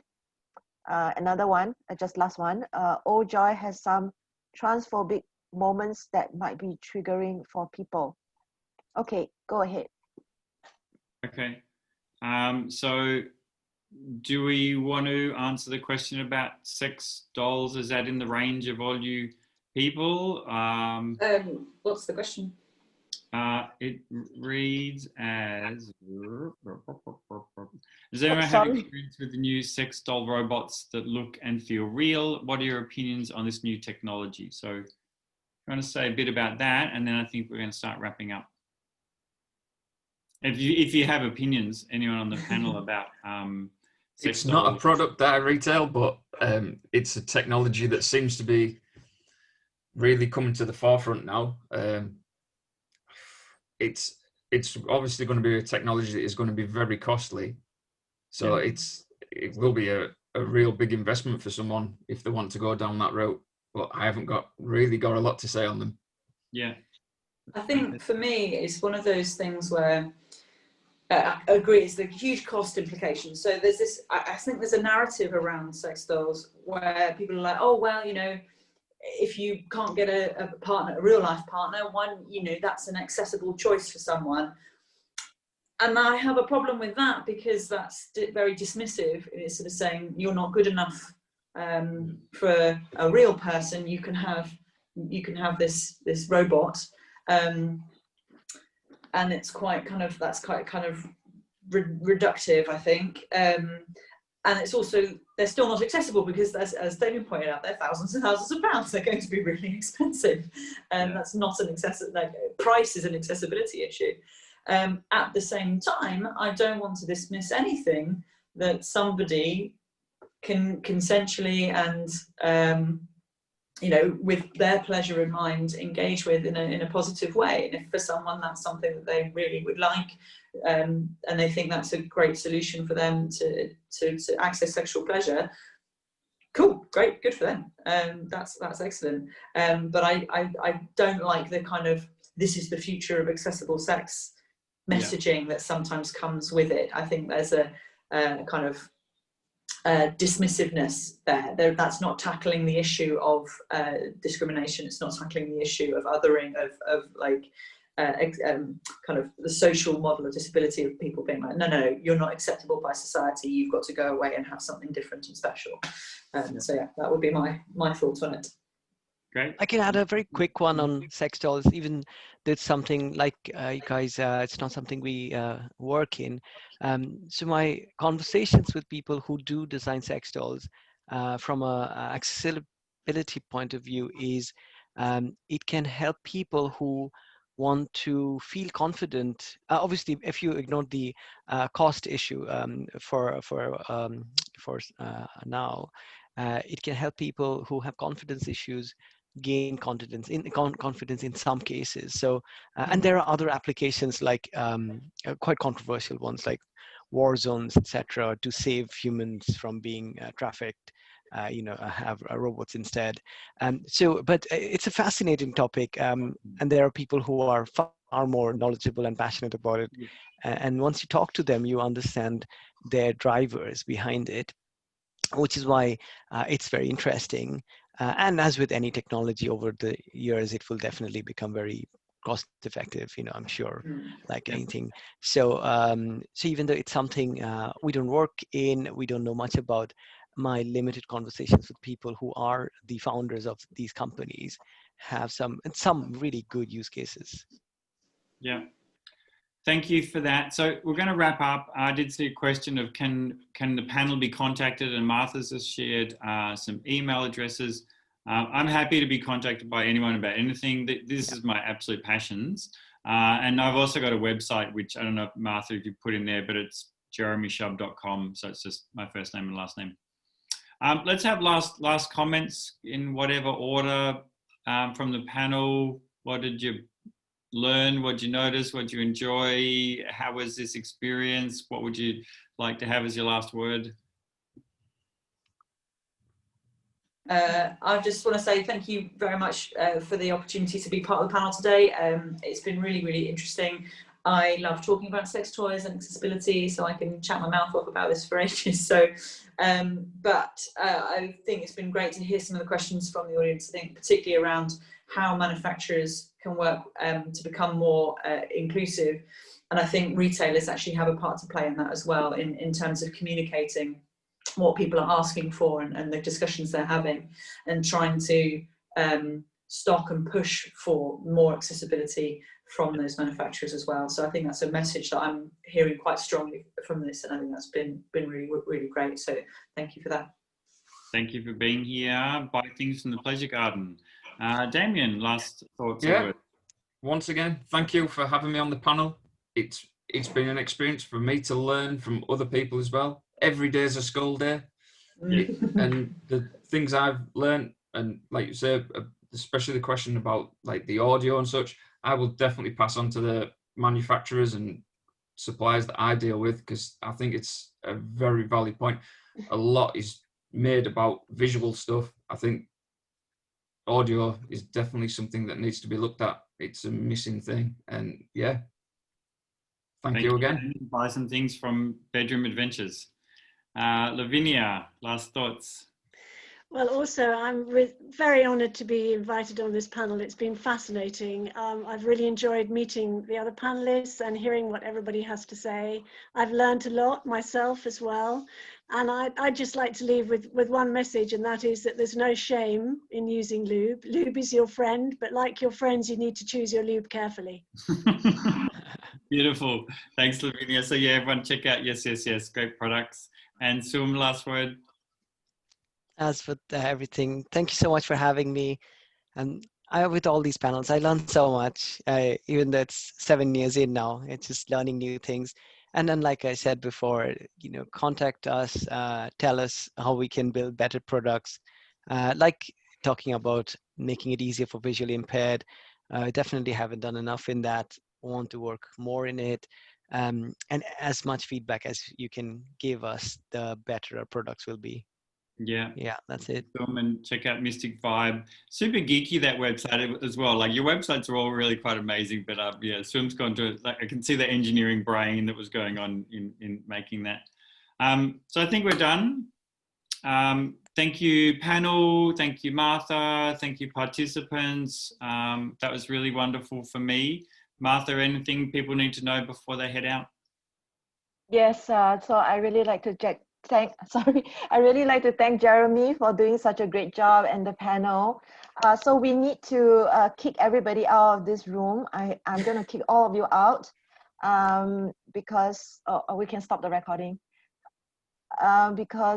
Another one, just last one, Oh Joy has some transphobic moments that might be triggering for people. Okay, go ahead. Okay, so do we want to answer the question about sex dolls? Is that in the range of all you people? What's the question? It reads as, does anyone have experience with the new sex doll robots that look and feel real? What are your opinions on this new technology? So I'm going to say a bit about that, and then I think we're going to start wrapping up. If you have opinions, anyone on the panel about it's not a product that I retail, but it's a technology that seems to be really coming to the forefront now. It's obviously going to be a technology that is going to be very costly, so it will be a real big investment for someone if they want to go down that route. But I haven't really got a lot to say on them. Yeah, I think for me it's one of those things where I agree, it's the huge cost implications. So there's this, I think there's a narrative around sex dolls where people are like, oh, well, if you can't get a partner, a real life partner, that's an accessible choice for someone. And I have a problem with that because that's very dismissive. It's sort of saying you're not good enough for a real person. You can have this robot. And it's quite kind of reductive, I think. And it's also, they're still not accessible because as Damian pointed out, they're thousands and thousands of pounds. They're going to be really expensive. And that's not an price is an accessibility issue. At the same time, I don't want to dismiss anything that somebody can consensually and with their pleasure in mind, engage with in a positive way. And if for someone that's something that they really would like, and they think that's a great solution for them to access sexual pleasure, cool, great, good for them. That's excellent. But I don't like the kind of, this is the future of accessible sex messaging that sometimes comes with it. I think there's a kind of dismissiveness there. That's not tackling the issue of discrimination. It's not tackling the issue of othering, of like kind of the social model of disability of people being like, no, you're not acceptable by society, you've got to go away and have something different and special. So yeah, that would be my thoughts on it. Great. I can add a very quick one on sex dolls. Even did something like you guys, it's not something we work in. So my conversations with people who do design sex dolls from a accessibility point of view is it can help people who want to feel confident. Obviously, if you ignore the cost issue for now, it can help people who have confidence issues gain confidence in some cases. So and there are other applications like quite controversial ones like war zones, etc., to save humans from being trafficked. Have robots instead. But it's a fascinating topic, and there are people who are far more knowledgeable and passionate about it. And once you talk to them, you understand their drivers behind it, which is why it's very interesting. And as with any technology over the years, it will definitely become very cost effective, I'm sure, like anything. So even though it's something we don't work in, we don't know much about, my limited conversations with people who are the founders of these companies have some really good use cases. Yeah. Thank you for that. So we're going to wrap up. I did see a question of can the panel be contacted, and Martha's has shared some email addresses. I'm happy to be contacted by anyone about anything. This is my absolute passions. And I've also got a website, which I don't know, Martha, if you put in there, but it's jeremyshub.com. So it's just my first name and last name. Let's have last comments in whatever order from the panel. What did you learn? What did you notice? What did you enjoy? How was this experience? What would you like to have as your last word? I just want to say thank you very much for the opportunity to be part of the panel today. It's been really, really interesting. I love talking about sex toys and accessibility, so I can chat my mouth off about this for ages. So, but I think it's been great to hear some of the questions from the audience. I think particularly around how manufacturers can work to become more inclusive. And I think retailers actually have a part to play in that as well, in terms of communicating what people are asking for and the discussions they're having, and trying to stock and push for more accessibility from those manufacturers as well. So I think that's a message that I'm hearing quite strongly from this, and I think that's been really, really great. So thank you for that. Thank you for being here. Buy things from the Pleasure Garden. Damian, last thoughts? Yeah. Once again, thank you for having me on the panel. It's been an experience for me to learn from other people as well. Every day is a school day. And the things I've learned, and like you said, especially the question about like the audio and such, I will definitely pass on to the manufacturers and suppliers that I deal with, because I think it's a very valid point. A lot is made about visual stuff. I think audio is definitely something that needs to be looked at. It's a missing thing. And yeah, thank you again. Buy some things from Bedroom Adventures. Lavinia, last thoughts? Well, also, I'm very honoured to be invited on this panel. It's been fascinating. I've really enjoyed meeting the other panelists and hearing what everybody has to say. I've learned a lot myself as well. And I'd just like to leave with one message, and that is that there's no shame in using lube. Lube is your friend, but like your friends, you need to choose your lube carefully. Beautiful. Thanks, Lavinia. So yeah, everyone check out Yesyesyes, great products. And Soum, last word. As with everything, thank you so much for having me. And with all these panels, I learned so much. Even though it's 7 years in now, it's just learning new things. And then, like I said before, contact us, tell us how we can build better products. Like talking about making it easier for visually impaired. Definitely haven't done enough in that. Want to work more in it. And as much feedback as you can give us, the better our products will be. Yeah, that's it. And check out MysteryVibe. Super geeky, that website as well. Like your websites are all really quite amazing, but yeah, Soum's gone to, like, I can see the engineering brain that was going on in making that. So I think we're done. Thank you, panel. Thank you, Martha. Thank you, participants. That was really wonderful for me. Martha, anything people need to know before they head out? Yes, so I really like to I really like to thank Jeremy for doing such a great job and the panel. So we need to kick everybody out of this room. I'm going to kick all of you out because we can stop the recording because